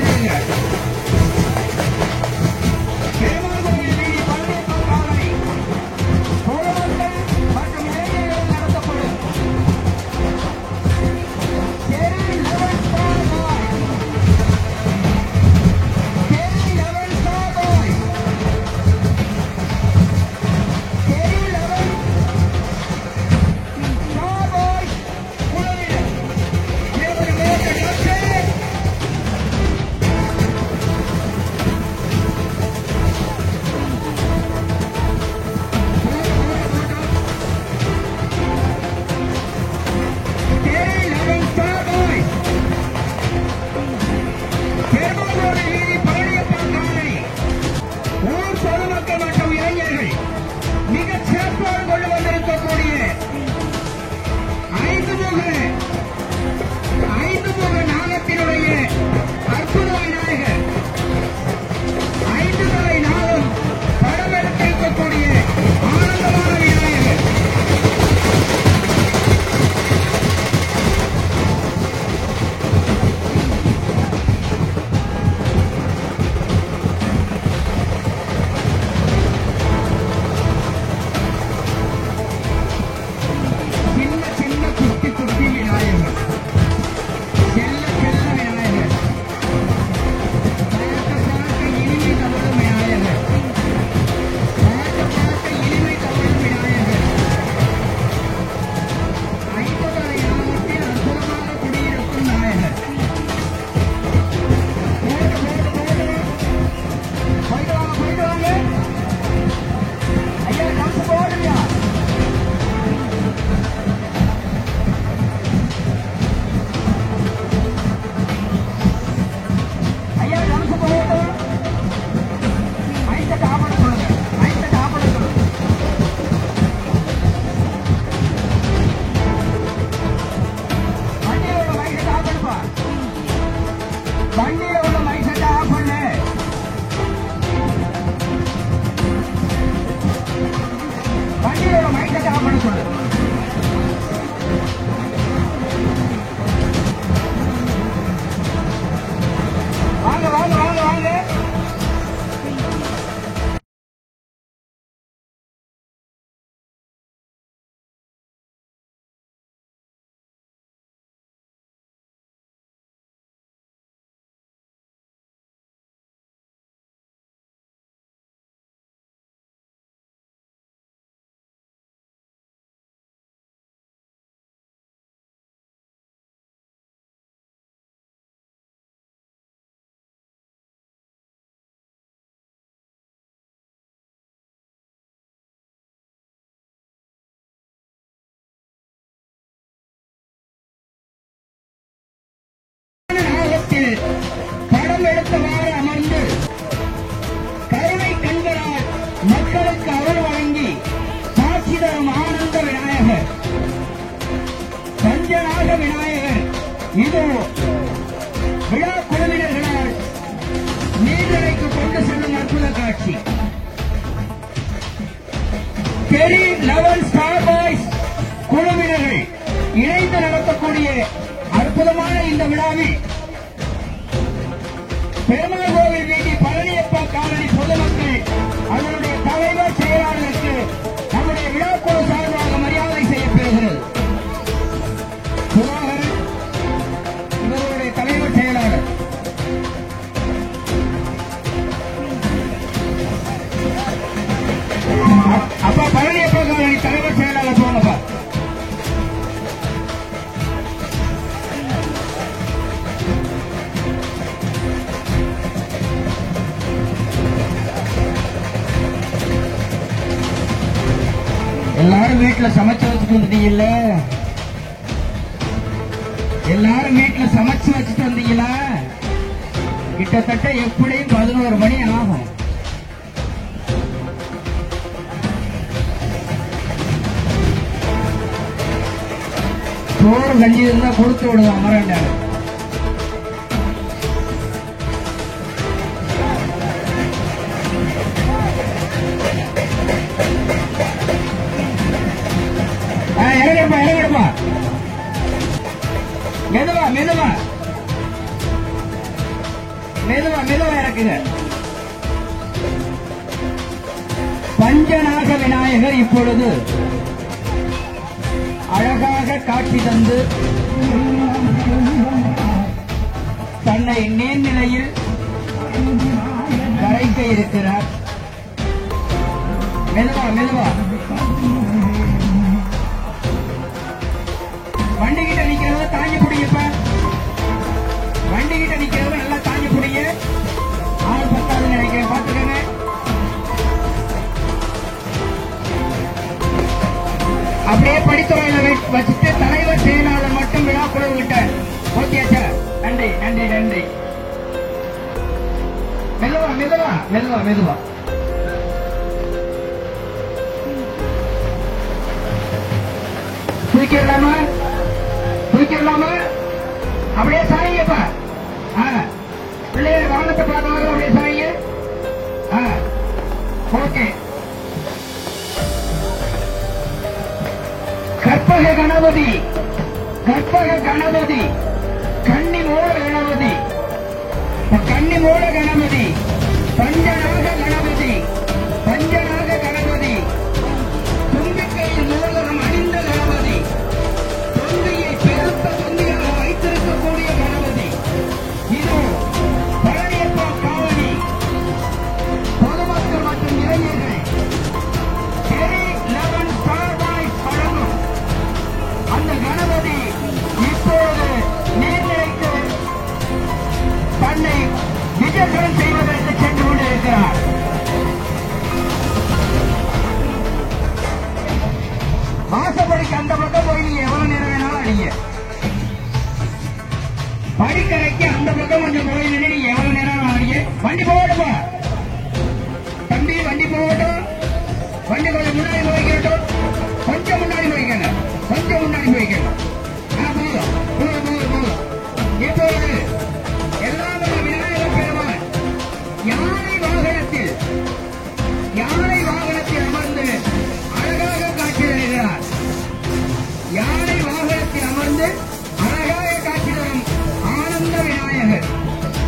பஞ்சநாக விநாயகர் இது விழா குழுவினர்களால் நீர்நிலைக்கு கொண்டு செல்லும் அற்புத காட்சி. பெரி 11 ஸ்டார் பாய்ஸ் குழுவினர்கள் இணைந்து நடத்தக்கூடிய அற்புதமான இந்த விழாவில் பெருமாள் கோவில் வீதி பழனியப்பா காலனி பொதுமக்கள் அதனுடைய தலைவர் செயலாளருக்கு நம்முடைய விழாக்குழு சார்பாக மரியாதை செய்யப்பெறுகிறது. சுதாகரன் இவருடைய தலைவர் செயலாளர். அப்பா பழனியப்பா காலனி தலைவர் செயலாளர் போனப்பா. எல்லாரும் வீட்டுல சமைச்சு வச்சுட்டு வந்தீங்கல்ல, எல்லாரும் வீட்டுல சமைச்சு வச்சுட்டு வந்தீங்களா? கிட்டத்தட்ட எப்படியும் 11 மணி ஆகும். சோறு கஞ்சி இருந்தா கொடுத்து விடுவோம் அமரண்ட. இறங்கப்பா மெதுவா மெதுவா மெதுவா மெதுவா இறக்குங்க. பஞ்சநாக விநாயகர் இப்பொழுது அழகாக காட்சி தந்து தன்னை நீர்நிலையில் கரைக்க இருக்கிறார். மெதுவா மெதுவா வண்டி கிட்ட நிக்கிறவங்க தாங்கி பிடிங்கப்பா. வண்டி கிட்ட நிக்கிறவங்க நல்லா தாங்கி பிடிங்க. ஆள் பத்தாதுன்னு நினைக்கிறேன், பாத்துக்கங்க. அப்படியே படித்துறையில வச்சுட்டு தலைவர் செயலாளர் மட்டும் விழா குழு விட்ட. ஓகே சார், நன்றி நன்றி நன்றி. மெதுவா மெதுவா மெதுவா மெதுவா தூக்கிடலாமா தூக்கிடலாமா? அப்படியே சாயிங்கப்பா. பிள்ளைய வாகனத்தை பார்க்கலாம், அப்படியே சாயிங்க. ஓகே. கற்பக கணபதி, கற்பக கணபதி, கன்னி மூல கணபதி, கன்னி மூல கணபதி, பஞ்சநாக கணபதி, பஞ்சநாக கணபதி, தும்பிக்கையில் மூலகம் அணிந்த கணபதி, தொந்தியை பெருத்த தொந்தியாக வைத்திருக்கக்கூடிய கணபதி. இது பழனியப்பா காவலி பொதுமக்கள் மற்றும் இளைஞர்கள் பெரி 11 ஸ்டார் பாய்ஸ் வழங்கும் அந்த கணபதி இப்போது நீர்நிலைக்கு தன்னை விஜயகரம் செய்வதற்கு சென்று கொண்டிருக்கிறார். வாசப்படிக்கு அந்த பக்கம் போய் நீங்க எவ்வளவு நேரம் வேணாலும் அடிங்க. படிக்கரைக்கு அந்த பக்கம் கொஞ்சம் போய் நின்று நீங்க எவ்வளவு நேரம் அடிங்க. வண்டி போகட்டுமா தம்பி, வண்டி போகட்டும். வண்டி கொஞ்சம் முன்னாடி போய்க்கட்டும், கொஞ்சம் முன்னாடி போய்க்கங்க, கொஞ்சம் முன்னாடி போய்க்கங்க. இப்போது எல்லாம் விநாயகர் பெருமாள் யானை வாகனத்தில் அமர்ந்து அழகாக காட்சி தருகிறார். யானை வாகனத்தில் அமர்ந்து அழகாக காட்சி தரும் ஆனந்த விநாயகர்.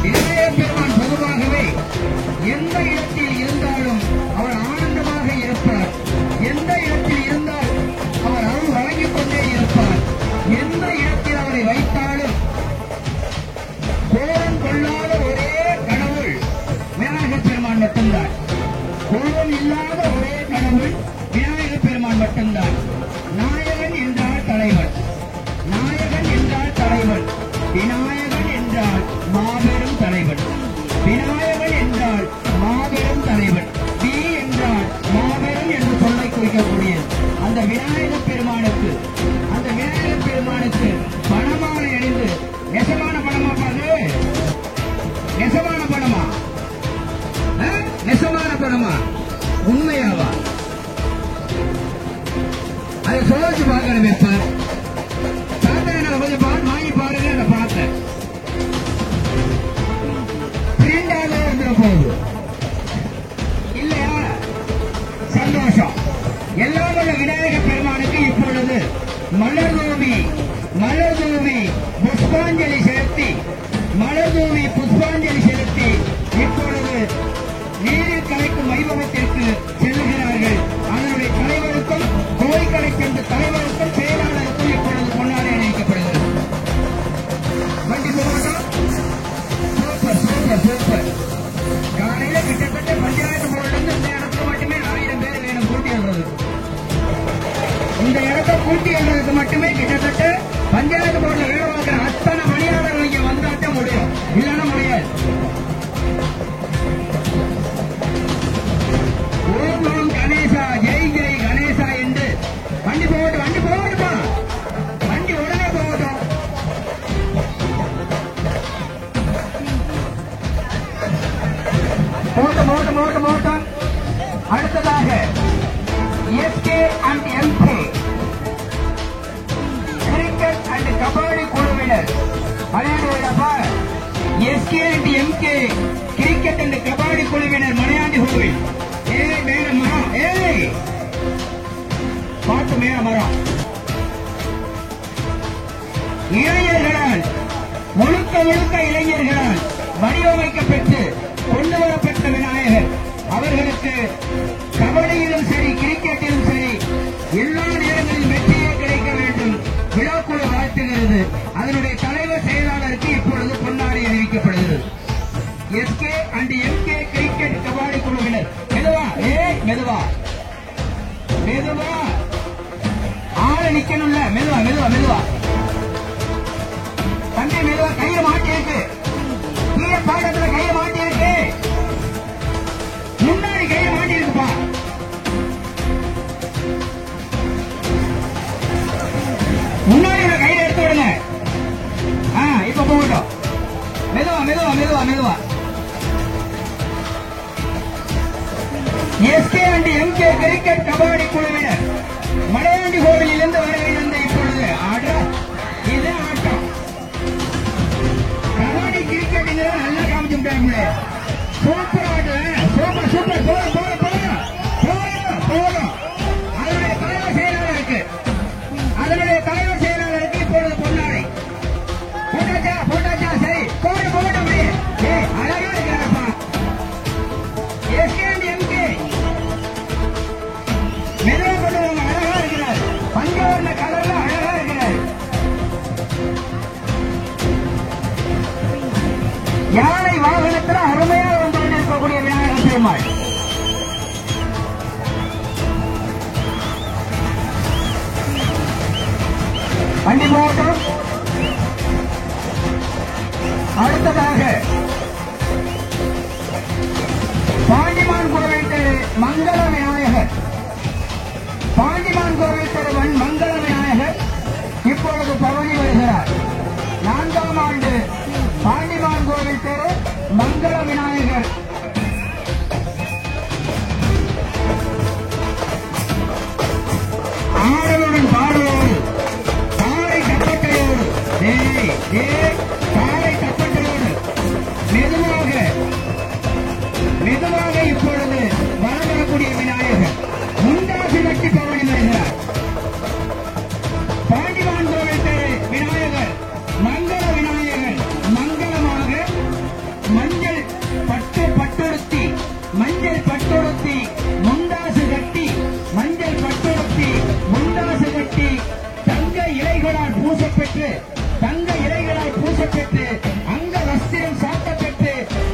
விநாயகர் பெருமான் பொதுவாகவே எந்த இடத்தில் இருந்தாலும் அவர் ஆனந்தமாக இருப்பார். எந்த இடத்தில் இருந்தால் அவர் அருள் வழங்கிக் கொண்டே இருப்பார். எந்த இடத்தில் அவரை வைத்தாலும் கோபம் கொள்ளாத ஒரே கடவுள் விநாயகர் பெருமான் மட்டும்தான். கோபம் இல்லாத ஒரே கடவுள் விநாயகர் பெருமான் மட்டும்தான். நாயகன் என்றால் தலைவன், நாயகன் என்றால் தலைவன், விநாயகன் என்றால் மாபெரும் தலைவன், விநாயகன் என்றால் மாபெரும் தலைவன், வி என்றால் மாபெரும் என்று சொல்லை குறிக்கக்கூடியது. அந்த விநாயகர் பெருமானுக்கு பணமாலை அணிந்து நெசமான பணமா பாரு, நெசமான பணமா, நெசமான பணமா, உண்மையாவா? அதை சோதிச்சு பார்க்கணும். இப்ப சாத்தனை புஷ்பாஞ்சலி செலுத்தி மலர் தூவி புஷ்பாஞ்சலி செலுத்தி இப்பொழுது நீரில் கலைக்கும் வைபவத்திற்கு செல்லுகிறார்கள். அதனுடைய தலைவருக்கும் கோயில்களை சென்ற தலைவருக்கும் செயலாளருக்கும் இப்பொழுது பொன்னாடை அணிவிக்கப்படுகிறது. வண்டி போகட்டும். Super super super. காலையில கிட்டத்தட்ட பஞ்சாயத்து போர்டிலிருந்து இந்த இடத்துல மட்டுமே 1000 பேர் வேணும் கூட்டி எழுறது. இந்த இடத்தை கூட்டி எழுறதுக்கு மட்டுமே கிட்டத்தட்ட பஞ்சாயத்து போர்டில் வேலை பார்க்கிற அத்தனை பணியாளர்கள் இங்க வந்தாத்தான் முடியும், இல்லைன்னா முடியாது. ஓம் ஓம் கணேசா, ஜெய் ஜெய் கணேசா என்று வண்டி போகட்டும். வண்டி போகட்டுமா? வண்டி உடனே போகட்டும். மோட்டம். அடுத்ததாக SK and MK cricket and kabaddi குழுவினர் மலையாண்டிப்பா. SK and MK cricket and kabaddi குழுவினர் மலையாண்டி கோவில். ஏழை மேல மரம், ஏழை பாட்டு மேல மரம். இளைஞர்களால் முழுக்க இளைஞர்களால் வடிவமைக்கப்பட்டு கொண்டு வரப்பட்ட விநாயகர் அவர்களுக்கு கபடியிலும் சரி கிரிக்கெட்டிலும் சரி எல்லா நேரங்களிலும் வெற்றியே கிடைக்க வேண்டும் விழாக்குழு வாழ்த்துகிறது. அதனுடைய தலைவர் செயலாளருக்கு இப்பொழுது பொன்னாடை அறிவிக்கப்படுகிறது. SK and MK cricket kabaddi குழுவினர். மெதுவா மெதுவா மெதுவா ஆள நிக்கணும்ல. மெதுவா தம்பி மெதுவா. கையில மாட்டி இருக்கு, கீழே பாடத்துல கையில மாட்டி இருக்கு, முன்னாடி கையில மாட்டி இருக்குப்பா. முன்னாடி கையில எடுத்து விடுங்க. இப்ப போகட்டும். மெதுவா. SK and MK cricket kabaddi குழுவினர் மலையாண்டி கோவிலிருந்து வருகின்ற இப்பொழுது இது ஆட்டம். கபடி கிரிக்கெட் நல்லா காமிச்சுட்டாங்களே. சூப்பர் ஆட்டம். சூப்பர் போதும். அதனுடைய தலைவர் செயலாளருக்கு இப்பொழுது பொன்னாடை போட்டாச்சா. சரி போகட்டும். அழகா இருக்கிறாரப்பா. எஸ்கே அண்ட் எம்கே மெதுவா கொண்டு அழகா இருக்கிறார். பஞ்சவர்ண கலர்ல அழகா இருக்கிறார். யானை வாகனத்தில் அருமையாக வந்து கொண்டிருக்கக்கூடிய விநாயகர் பெருமாள். வண்டி போகட்டும். அடுத்ததாக பாண்டிமான் கோவில் தெரு மங்கள விநாயகர். பாண்டிமான் கோவில் தெரு மங்கள விநாயகர் இப்பொழுது பவனி வருகிறார். 4ஆம் ஆண்டு பாண்டிமான் கோவில் தெரு மங்கள விநாயகர். ஆடலுடன் பாடலோடு தாரை தப்பட்டையோடு தாரை தப்பட்டையோடு மெதுவாக இப்பொழுது வரக்கூடிய விநாயகர் முண்டாசு கட்டி பவனி வருகிறார். பாண்டிமான் கோவில் தெரு விநாயகர் மங்கள விநாயகர் மங்களமாக மஞ்சள் பட்டுடுத்தி முண்டாசு கட்டி தங்க இலைகளால் பூசப்பெற்று அங்க வஸ்திரம் சாத்தப்பெற்று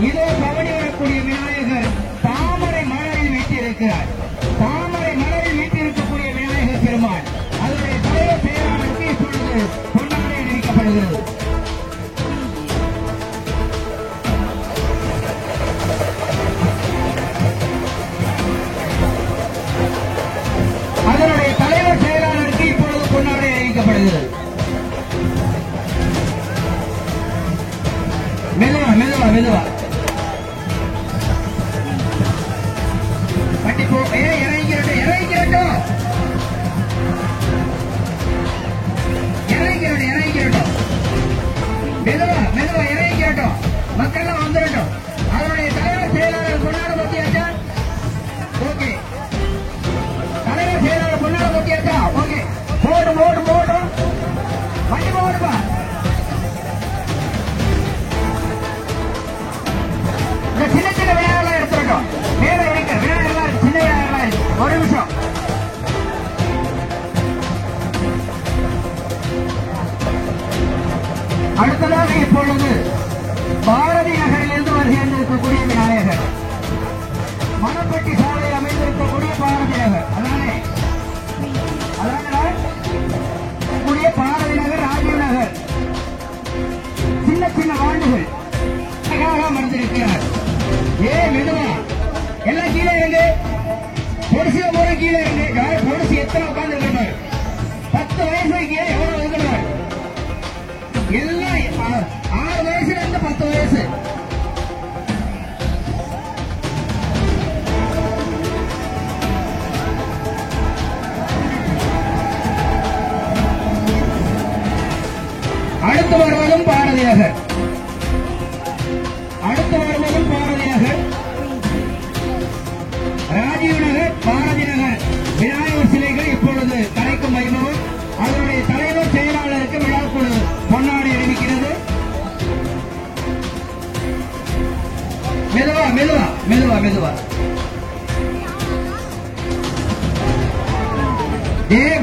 இதோ பவனி வரக்கூடிய விநாயகர் தாமரை மலரில் வீட்டிருக்கிறார். தாமரை மலரில் வீட்டிருக்கக்கூடிய விநாயகர் பெருமாள். அதனுடைய தலைவர் செயலாளருக்கு இப்பொழுது பொன்னாடை அணிவிக்கப்படுகிறது. அதனுடைய தலைவர் செயலாளருக்கு இப்பொழுது பொன்னாடை அணிவிக்கப்படுகிறது. மெதுவா வண்டி போ. இறங்கிக்கிறட்டும். மெதுவா இறங்கிக்கிறட்டும். மக்கள்லாம் வந்துடட்டும். அதனுடைய தலைவர் செயலாளர் பொன்னாட பத்தியாச்சா? ஓகே. தலைவர் செயலாளர் பொன்னாட பத்தியாச்சா? ஓகே. போடும். வண்டி போடுப்பா. அடுத்ததாக இப்பொழுது பாரதி நகரிலிருந்து வருகின்றிருக்கக்கூடிய விநாயகர், மணப்பட்டி சாலையில் அமைந்திருக்கக்கூடிய பாரதி நகர், அதானே கூடிய பாரதி நகர், ராஜீவ் நகர், சின்ன சின்ன வாண்டுகள் அமர்ந்திருக்கிறார். மெதுவா எல்லாம் கீழே இருந்து பொடிசில போற கீழே இருந்து பொடிசி எத்தனை உட்கார்ந்து இருக்கிறார், 10 வயசு கீழே எவ்வளவு இருக்கிறார், எல்லாம் 6 வயசுல இருந்து 10 வயசு. அடுத்து வருவதும் பாரதி நகர், அடுத்து வருவதும் பாரதி நகர், ராஜீவ் நகர், பாரதி நகர் விநாயகர் சிலைகள் இப்பொழுது கலைக்கும் வைபவம். அவருடைய தலைவர் செயலாளருக்கு விழாக்குழு பொன்னாடி அறிவிக்கிறது. மெதுவா மெதுவா மெதுவா மெதுவா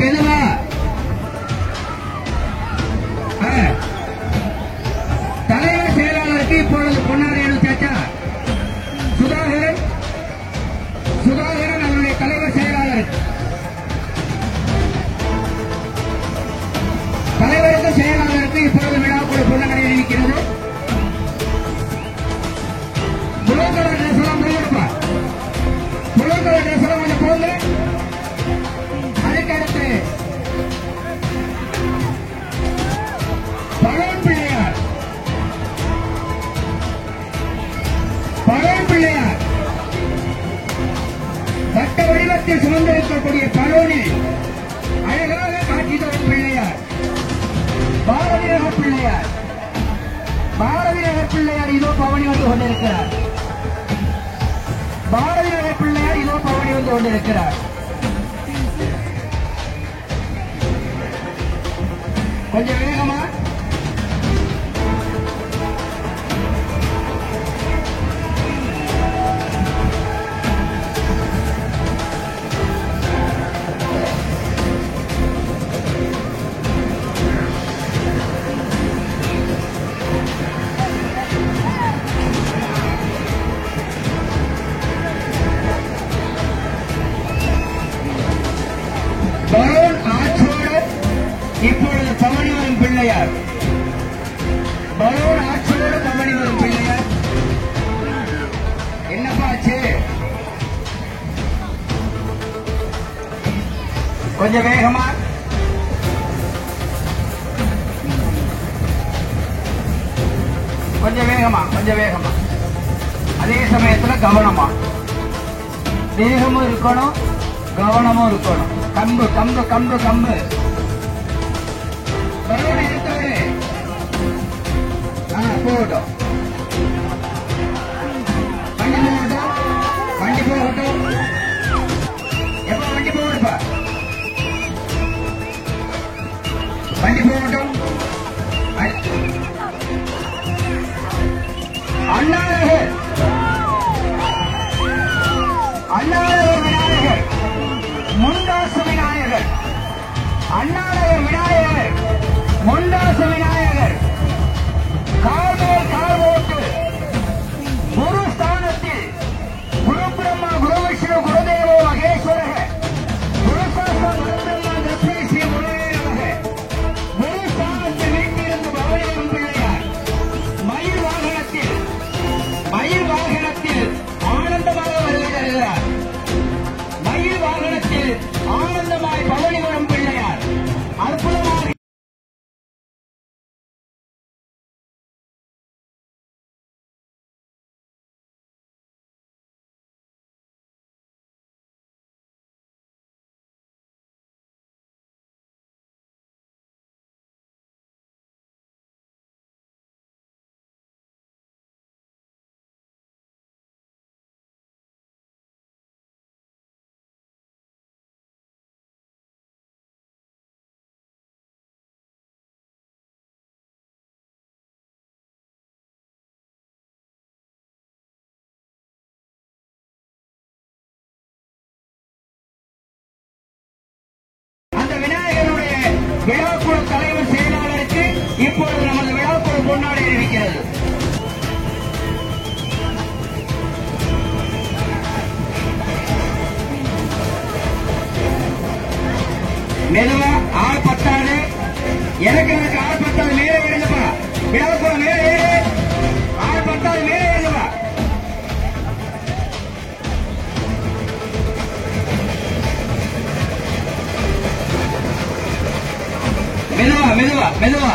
மெதுவா. தலைவர் செயலாளருக்கு இப்பொழுது பொன்னாடி அணிவிச்சாச்சா? சுதாகரன், சுதாகரன் அவருடைய தலைவர் செயலாளருக்கு, தலைவருக்கு செயலாளருக்கு இப்பொழுது விழாக்குழு பொன்னாடி அறிவிக்கிறது. புளூ கலர் ட்ரெஸ் எல்லாம் போயிருப்பா, புளூ கலர் ட்ரெஸ் எல்லாம் கொஞ்சம் போங்க. அதுக்கடுத்து பழம் பிள்ளையார், பழம் பிள்ளையார் வட்ட வடிவத்தில் சுமந்திருக்கக்கூடிய பலோனில் அழகாக காட்சி தரும் பிள்ளையார் பாரதி நகர் பிள்ளையார், பாரதி நகர் பிள்ளையார் இதோ பவனி வந்து கொண்டிருக்கிறார், பாரதி நகர் பிள்ளையார் இதோ பவனி வந்து கொண்டிருக்கிறார். கொஞ்சம் வேகமா பலூன் ஆற்றோடு இப்பொழுது பவனி வரும் பிள்ளையார், பலூன் ஆற்றோடு பவனி வரும் பிள்ளையார். என்னப்பா ஆச்சு? கொஞ்சம் வேகமா, கொஞ்சம் வேகமா, கொஞ்சம் வேகமா. அதே சமயத்துல கவனமா, வேகமும் இருக்கணும், கவனமும் இருக்கணும். கம்பு கம்பு கம்பு கம்பு பலூன் எடுத்தவரு போகட்டும், வண்டி போகட்டும், வண்டி போகட்டும். எப்ப வண்டி போகட்டுப்பா, வண்டி போகட்டும். அண்ணாநகர், அண்ணாநகர் விநாயகர், முண்டாசு விநாயகர், அண்ணாநகர் விநாயகர், முண்டாசு விநாயகர், கால் மேல் கால் கொண்டாடி இருக்கிறது. மெதுவா ஆள் பத்தாது, எனக்கு ஆள் பத்தாது, மேலே ஏறுங்கப்பா, விழாவுக்கு மேலே ஏறு, ஆள் பத்தாது, மேலே ஏறுங்கப்பா. மெதுவா மெதுவா மெதுவா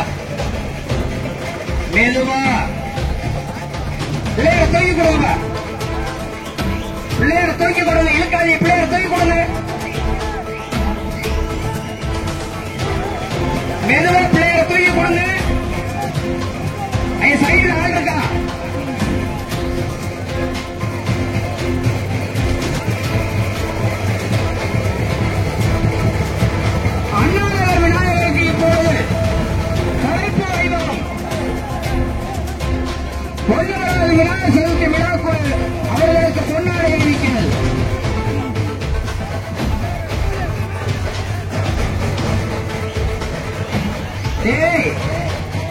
மெதுவா பிள்ளைய தூக்கி கொடுங்க, பிள்ளைய தூக்கி கொடுங்க, இழுக்காதீங்க, பிள்ளைய தூக்கி கொடுங்க. மெதுவா பிள்ளைய தூக்கி கொடுங்க. சைடுல ஆள் இருக்கா? அண்ணாநகர் விநாயகருக்கு இப்போது தலைப்பு வைபவம். பொன்னமராவதி விநாயகர் சதுர்த்தி விழாக்குள் அவர்களுக்கு பொன்னாடை இருக்கிறது.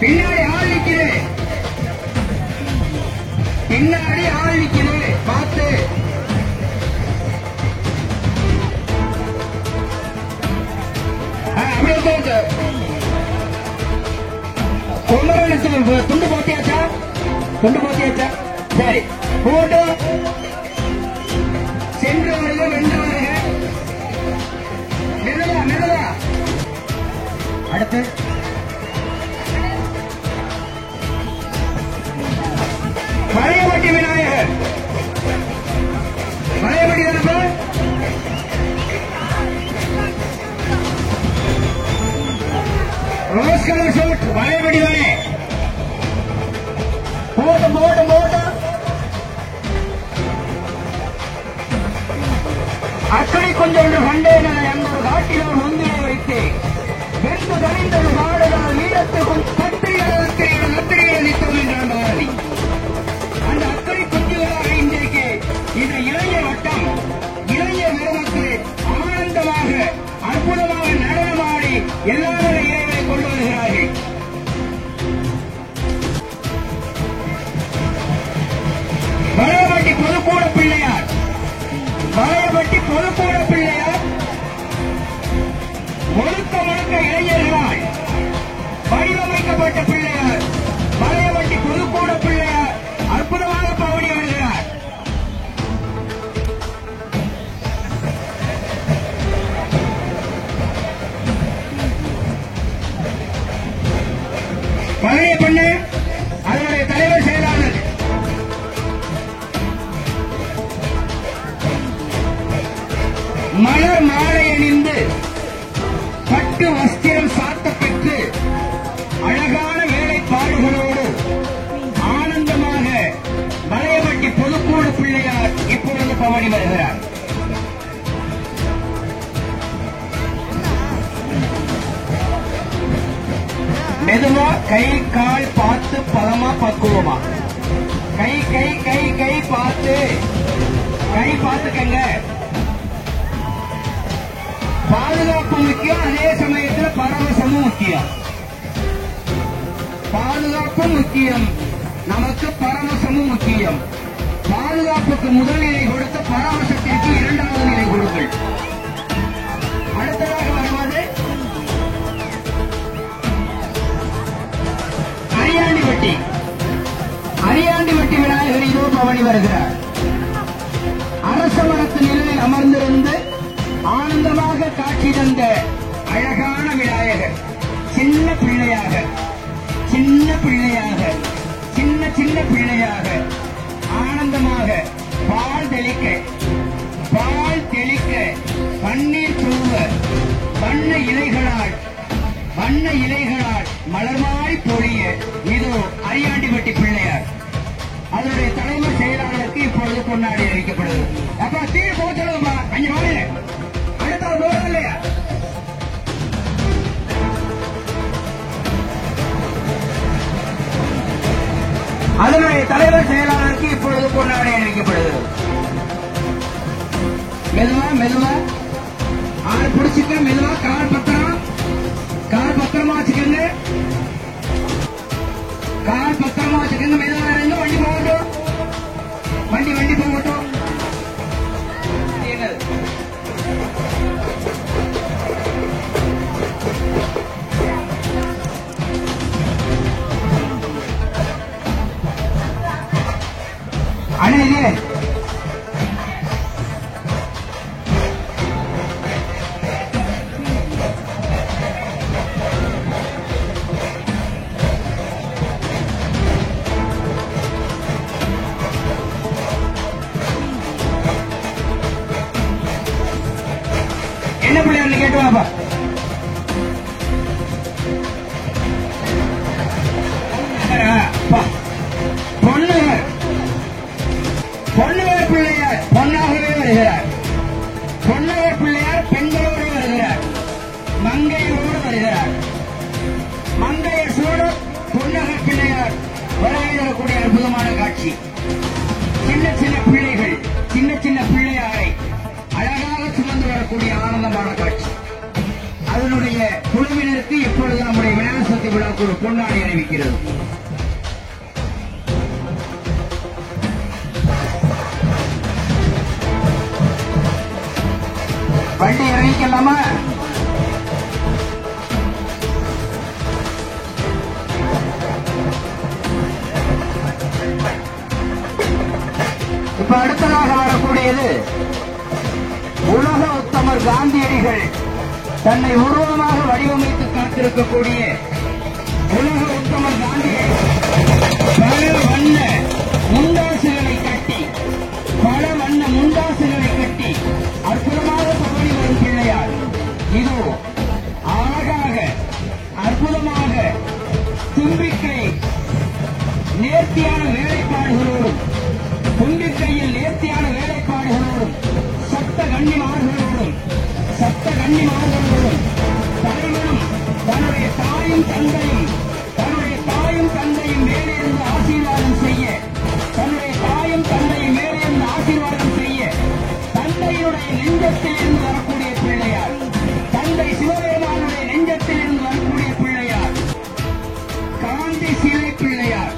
பின்னாடி ஆள் நிற்குது, பின்னாடி ஆள் நிற்குது, பார்த்து. அப்படியே துண்டு போத்தியாச்சா? துண்டு போத்தியாச்சா? சரி, போட்டு சென்று வருக, வென்று வருக. மெதுவா மெதுவா. அடுத்து பழையபட்டி விநாயகர், பழையபட்டி தானப்ப? ரோஸ் கலர் ஷூட், பழையபட்டி தானே? போட்டும் போட்டும் போட்டும். அக்கடி கொஞ்சம் கண்டேன என்பது காட்டிலோ முந்தியை வைத்து வென்று கணிந்தது மாடுகள் ஈரத்து கத்திரிகள் நிற்கும் என்றான் பாரதி. அந்த அக்கறை குஞ்சுகளாக இன்றைக்கு இந்த இளைஞர் வட்டம், இளைஞர் நிறுவனத்து ஆனந்தமாக அற்புதமாக நடனமாடி எல்லாரும் இறைவனை கொண்டு வருகிறார்கள். பழையபட்டி பொதுக்கூட பிள்ளையார், பழையபட்டி பொதுக்கூட பிள்ளையார் முழுக்க முழுக்க இளைஞர்களால் வடிவமைக்கப்பட்ட பிள்ளையார். பழையபட்டி பொதுக்கூட பிள்ளையார் அற்புதமாக பவனி வருகிறார். பழைய பெண்ணு அதனுடைய தலைவர் செயலாளர் மலர் மாலை அணிந்து பட்டு வஸ்திரம் சாத்தப்பெற்று அழகான வேலைப்பாடுகளோடு ஆனந்தமாக பழையபட்டி பொதுக்கூட பிள்ளையார் இப்பொழுது பவனி வருகிறார். மெதுவா கை கால் பார்த்து பலமா பக்குவமா, கை கை கை கை பார்த்து, கை பார்த்துக்கங்க. பாதுகாப்பு முக்கியம், அதே சமயத்தில் பரவசமும் முக்கியம். பாதுகாப்பு முக்கியம், நமக்கு பரவசமும் முக்கியம். பாதுகாப்புக்கு முதல் நிலை கொடுத்த பரவசத்திற்கு இரண்டாவது நிலை கொடுங்கள். அடுத்ததாக வருவது அரியாண்டிபட்டி, அரியாண்டிபட்டி விநாயகர் இதோ பவனி வருகிறார். அரச மரத்து நிலையில் அமர்ந்திருந்து ஆனந்தமாக காட்சி தந்த அழகான விநாயகர், சின்ன பிள்ளையாக, சின்ன பிள்ளையாக, சின்ன சின்ன பிள்ளையாக ஆனந்தமாக பால் தெளிக்க, பால் தெளிக்க, பன்னீர் தூவ, வண்ண இலைகளால், வண்ண இலைகளால் மலர்மாறி பொழிய இதோ அரியாண்டிபட்டி பிள்ளையார். அதனுடைய தலைமை செயலாளருக்கு இப்பொழுது கொண்டாடி அறிவிக்கப்படுது. அப்ப தீ போச்சுமா அஞ்சு மாநில அடுத்த தூரம் இல்லையா? அதனுடைய தலைவர் செயலாளருக்கு இப்பொழுது கொண்டாடி அறிவிக்கப்படுகிறது. மெதுவா மெதுவா ஆள் பிடிச்சிக்க, மெதுவா கால் பத்திரமா வச்சுக்கங்க, கார் பத்திரமா வச்சுக்கோங்க. மெதுவாக இருந்து வண்டி போகட்டும். வண்டி போகட்டும். என்னது அண்ணே இது என்ன பிள்ளைங்க கேட்டு வாப்பா. பொன்னவர் பிள்ளையார் பொன்னாகவே வருகிறார். பொன்னவர் பிள்ளையார் பெண்களோடு வருகிறார். மங்கையரோடு வருகிறார். மங்கையர் சூடு பொன்னகர் பிள்ளையார் வருகை தரக்கூடிய அற்புதமான காட்சி. சின்ன பிள்ளைகள் சின்ன பிள்ளையாரை அழகாக சுமந்து வரக்கூடிய ஆனந்தமான காட்சி. அதனுடைய குழுவினருக்கு இப்பொழுது நம்முடைய விநாயகர் சதுர்த்தி விழாவுக்கு ஒரு பொன்னாடை அறிவிக்கிறது. வண்டி இறங்கிக்கலாமா? இப்ப அடுத்ததாக வரக்கூடியது உலக உத்தமர் காந்தியடிகள் தன்னை உருவமாக வடிவமைத்து காத்திருக்கக்கூடிய உலக உத்தமர் காந்தியடிகள் பல வண்ண முண்டாசுகளை கட்டி அற்புதமாக பவனி வரும் பிள்ளையார். இது அழகாக அற்புதமாக தும்பிக்கை நேர்த்தியான வேலைப்பாடுகளோடும் தும்பிக்கையில் நேர்த்தியான வேலைப்பாடுகளோடும் சப்த கன்னிமார்களோடும் தலைவரும் தன்னுடைய தாயும் தந்தையும் மேலிருந்து ஆசீர்வாதம் செய்ய தந்தையினுடைய நெஞ்சத்தில் இருந்து வரக்கூடிய பிள்ளையார். தந்தை சிவபெருமானுடைய நெஞ்சத்தில் இருந்து வரக்கூடிய பிள்ளையார். காந்தி சிலை பிள்ளையார்.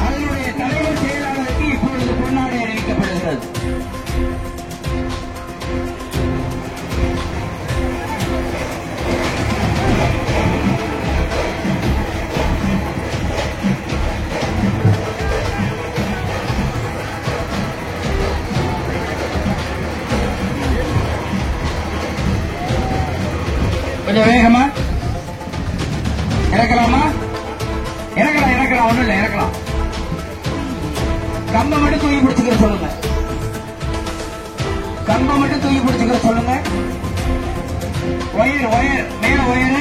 அதனுடைய தலைவர் செயலாளருக்கு இப்பொழுது பொன்னாடை அறிவிக்கப்படுகிறது. கொஞ்சம் வேகமா இறக்கலாமா? இறக்கலாம் ஒண்ணும் இல்ல, இறக்கலாம். கம்பம் மட்டும் தூக்கி பிடிச்சுக்கிற சொல்லுங்க. ஒயர் மேல ஒயர்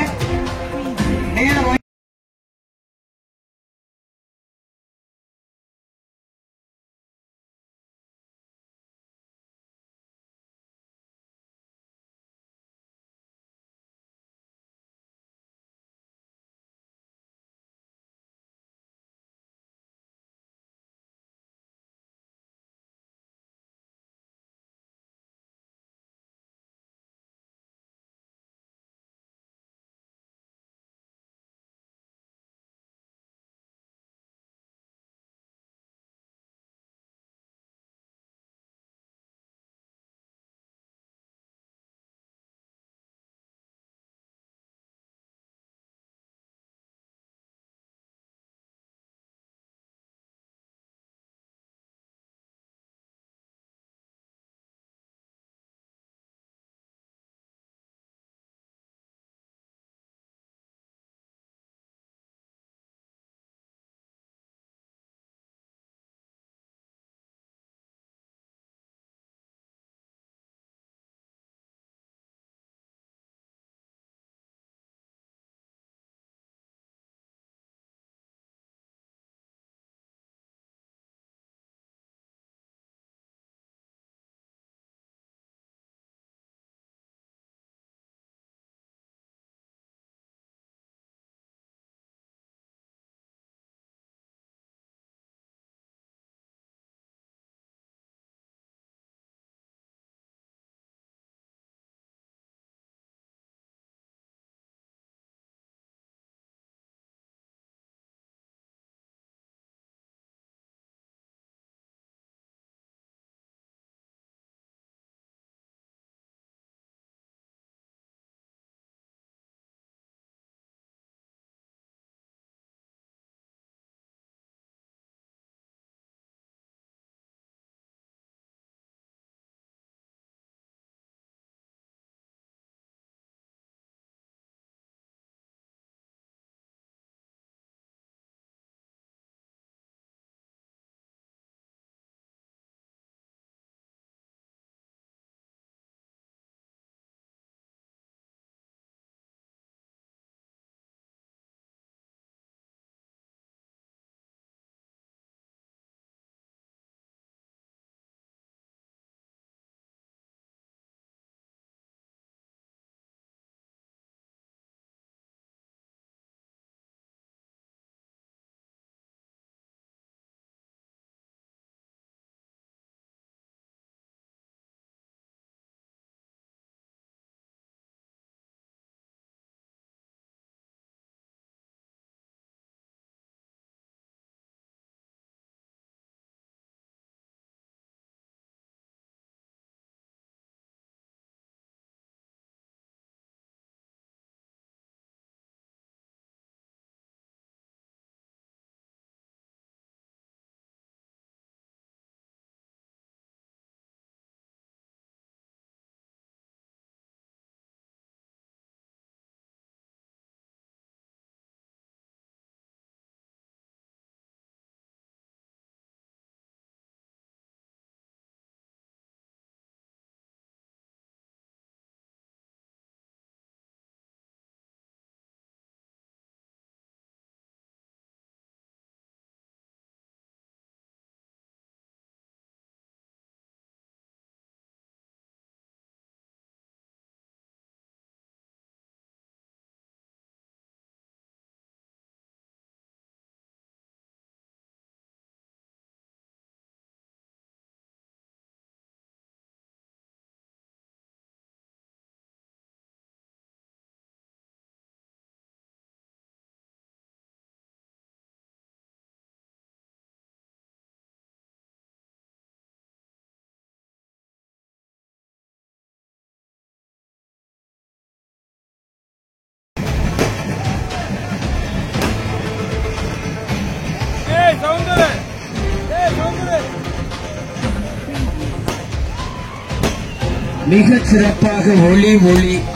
மிக சிறப்பாக ஒளி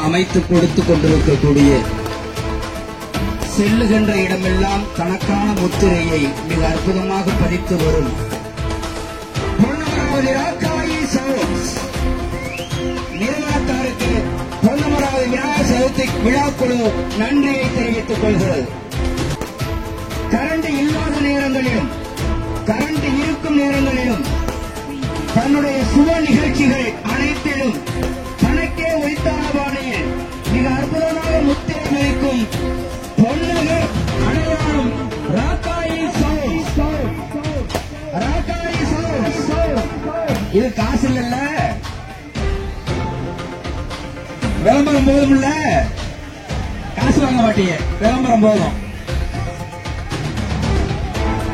அமைத்து கொடுத்துக் கொண்டிருக்கக்கூடிய செல்லுகின்ற இடமெல்லாம் தனக்கான முத்திரையை மிக அற்புதமாக பதித்து வரும் நிறுவனத்தாருக்கு பொன்னமராவதி விநாயகர் சதுர்த்தி விழாக்குழு நன்றியை தெரிவித்துக் கொள்கிறது. கரண்ட் இல்லாத நேரங்களிலும் கரண்ட் இருக்கும் நேரங்களிலும் தன்னுடைய சுப நிகழ்ச்சிகள் அனைத்திலும் தனக்கே உரித்தான பாணியில் மிக அற்புதமாக முத்திரை வைக்கும் பொன்னகர் அடையாளம் ராக்காயி சவுண்ட். ராக்காயி சவுண்ட் இது காசு இல்ல, விளம்பரம் போதும் இல்ல, காசு வாங்க மாட்டீங்க, விளம்பரம் போதும்.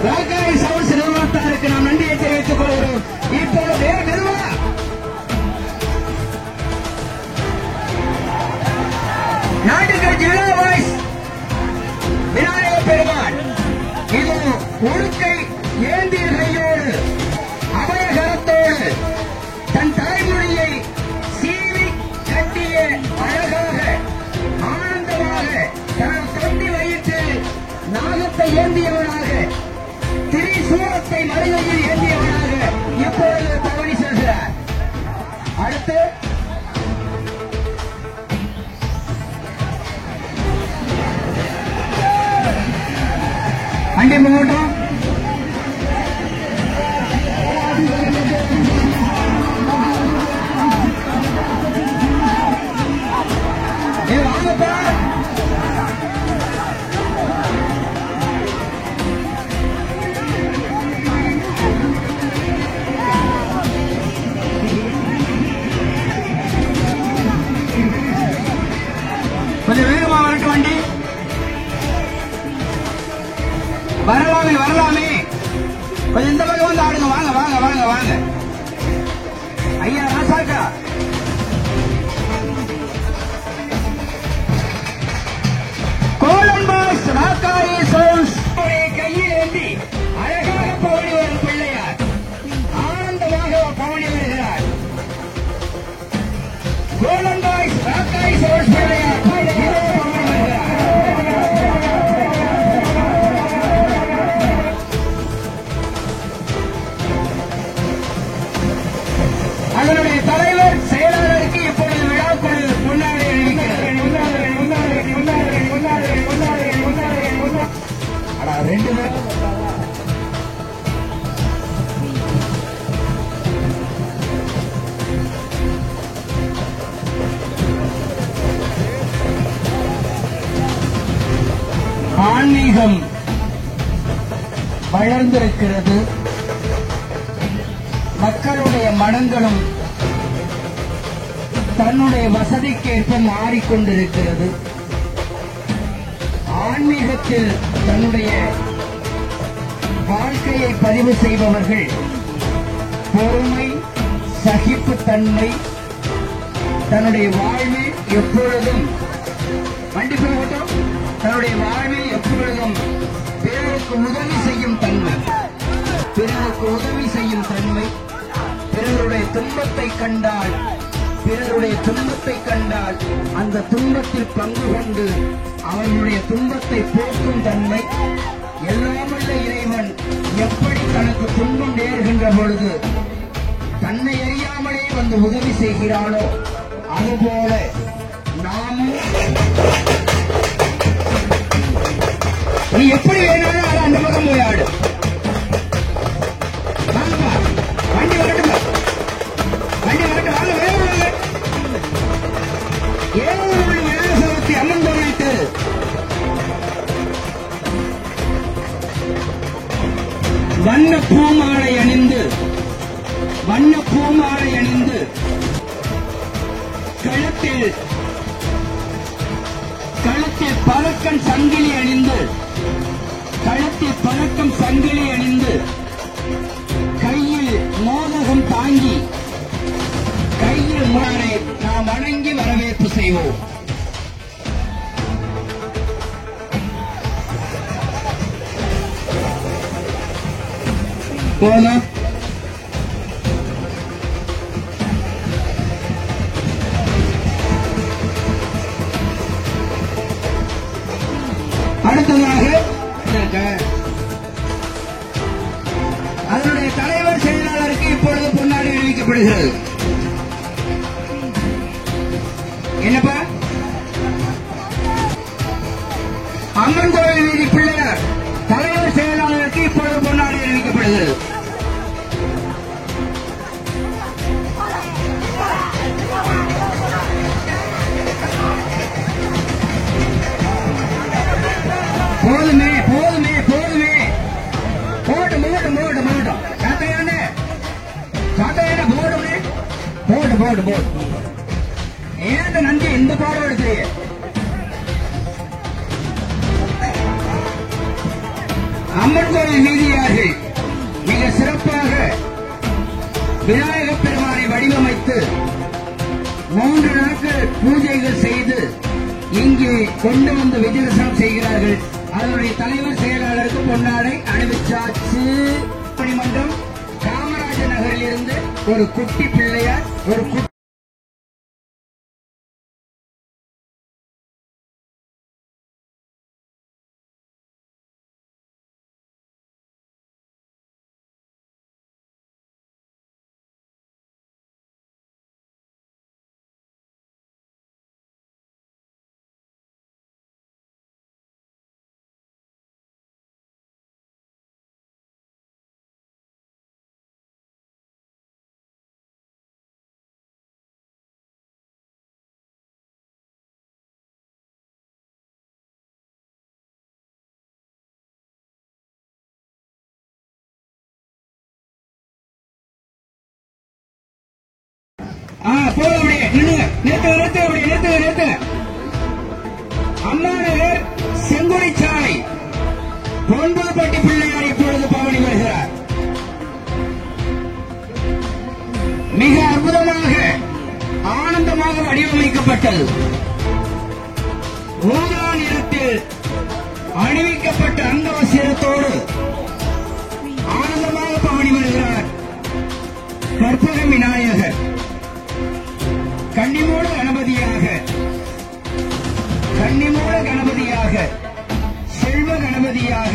ராக்காயி சவுண்ட்ஸ் நிறுவனத்தாருக்கு நாம் நன்றியை தெரிவித்துக் கொள்கிறோம். இப்போது நிறுவனம் நாட்டுகள் ஜில்லா வாய்ஸ் விநாயக பெருமாள் இது உடுக்கை ஏந்திய கையோடு அபயகரத்தோடு தன் தாய்மொழியை சீவி கட்டிய அழகாக ஆனந்தமாக தனது தொண்டி வயிற்றில் நாகத்தை ஏந்தியவனாக திரிசூலத்தை மறுகையில் ஏந்தியவனாக இப்பொழுது பவனி செல்கிறார். அடுத்து அண்டி மாவட்டம் வாங்கப்பா. கொஞ்சம் வேகமா வரட்டும் வண்டி. வரலாமே கொஞ்சம் இந்த பக்கம் வந்து ஆடுங்க. வாங்க வாங்க வாங்க வாங்க. ஐயா ராசாக்கா கோலம்பாஸ் ராக்காயி சவுண்ட்ஸ் கையில் ஏந்தி அழகாக பவனி வரும் பிள்ளையார் ஆனந்தமாக பவனி வருகிறார். கோலம்பாஸ் ராக்காயி சவுண்ட்ஸ் பிள்ளையார் அதனுடைய தலைவர் செயலாளருக்கு இப்பொழுது விழாக்குழு முன்னாடி இருக்கிறது. 2 பேர் ஆன்மீகம் வளர்ந்திருக்கிறது. மக்களுடைய மனங்களும் தன்னுடைய வசதிக்கேற்ப மாறிக்கொண்டிருக்கிறது. ஆன்மீகத்தில் தன்னுடைய வாழ்க்கையை பதிவு செய்பவர்கள் பொறுமை, சகிப்புத்தன்மை தன்னுடைய வாழ்வில் எப்பொழுதும் தன்னுடைய வாழ்வில் எப்பொழுதும் பிறருக்கு உதவி செய்யும் தன்மை, பிறருடைய துன்பத்தை கண்டால் அந்த துன்பத்தில் பங்கு கொண்டு அவர்களுடைய துன்பத்தை போக்கும் தன்மை, எல்லாமல்ல இறைவன் எப்படி தனக்கு துன்பம் நேர்கின்ற பொழுது தன்னை அறியாமலே வந்து உதவி செய்கிறானோ அதுபோல நாமும் நீ எப்படி வேணாலும் அதை அந்த பக்கம் போய் ஆடு. வண்டி வரட்டும் வாங்க வேறு ஏழூர் விநாயகர் சதுர்த்தி அம்மன் கோவிலுக்கு வண்ண பூமாலை அணிந்து கழுத்தில் பதக்கம் சங்கிலி அணிந்து கையில் மோதகம் தாங்கி கையில் முறை நாம் வணங்கி வரவேற்பு செய்வோம். போதும் அடுத்ததாக அதனுடைய தலைவர் செயலாளருக்கு இப்பொழுது பொன்னாடை அறிவிக்கப்படுகிறது. என்னப்பா? அம்மன் கோவில் வீதி பிள்ளையார் தலைவர் செயலாளருக்கு இப்பொழுது பொன்னாடை அறிவிக்கப்படுகிறது. போதுமே போதுமே போதுமே போட்டு மூட்டு மூட்டு மூட்டும் சாத்தையான சாத்தையான போடுமே போட்டு போட்டு போட்டு ஏன் நன்றி இந்த பாடம் எடுக்கிறீங்க? அம்மன் கோவில் வீதியார்கள் மிக சிறப்பாக விநாயகப் பெருமானை வடிவமைத்து 3 நாட்கள் பூஜைகள் செய்து இங்கே கொண்டு வந்து விஜயதசனம் செய்கிறார்கள். அதனுடைய தலைவர் செயலாளருக்கு பொன்னாடை அணிவிச்சாச்சு. மன்றம் காமராஜர் நகரில் இருந்து ஒரு குட்டி பிள்ளையார் ஒரு அண்ணாநகர் செங்குடி சாலை பொன்புப்பட்டி பிள்ளையார் இப்பொழுது பவனி வருகிறார். மிக அற்புதமாக ஆனந்தமாக வடிவமைக்கப்பட்டது. ஊதா நிறத்தில் அணிவிக்கப்பட்ட அங்கவசிரத்தோடு ஆனந்தமாக பவனி வருகிறார் கற்பக விநாயகர். கன்னிமூல கணபதியாக செல்வ கணபதியாக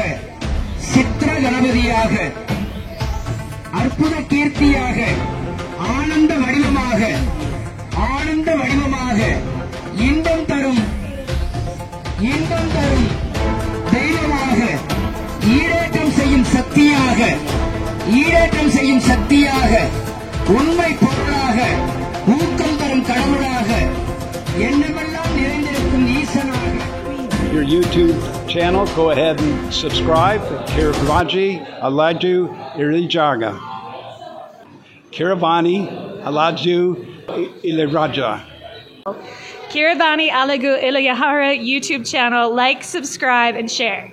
சித்திர கணபதியாக அற்புத கீர்த்தியாக ஆனந்த வடிவமாக இன்பம் தரும் தெய்வமாக ஈடேற்றம் செய்யும் சக்தியாக உண்மை பொருளாக ஊக்கம் தரும் கடவுளாக என்னவெல்லாம் நிறைந்திருக்கும் ஈசனாக. Your YouTube channel, go ahead and subscribe. Kiravani Alaju Irijaga. Kiravani Alaju Iliraja. Kiravani Alagu Ilayahara YouTube channel. Like, subscribe, and share.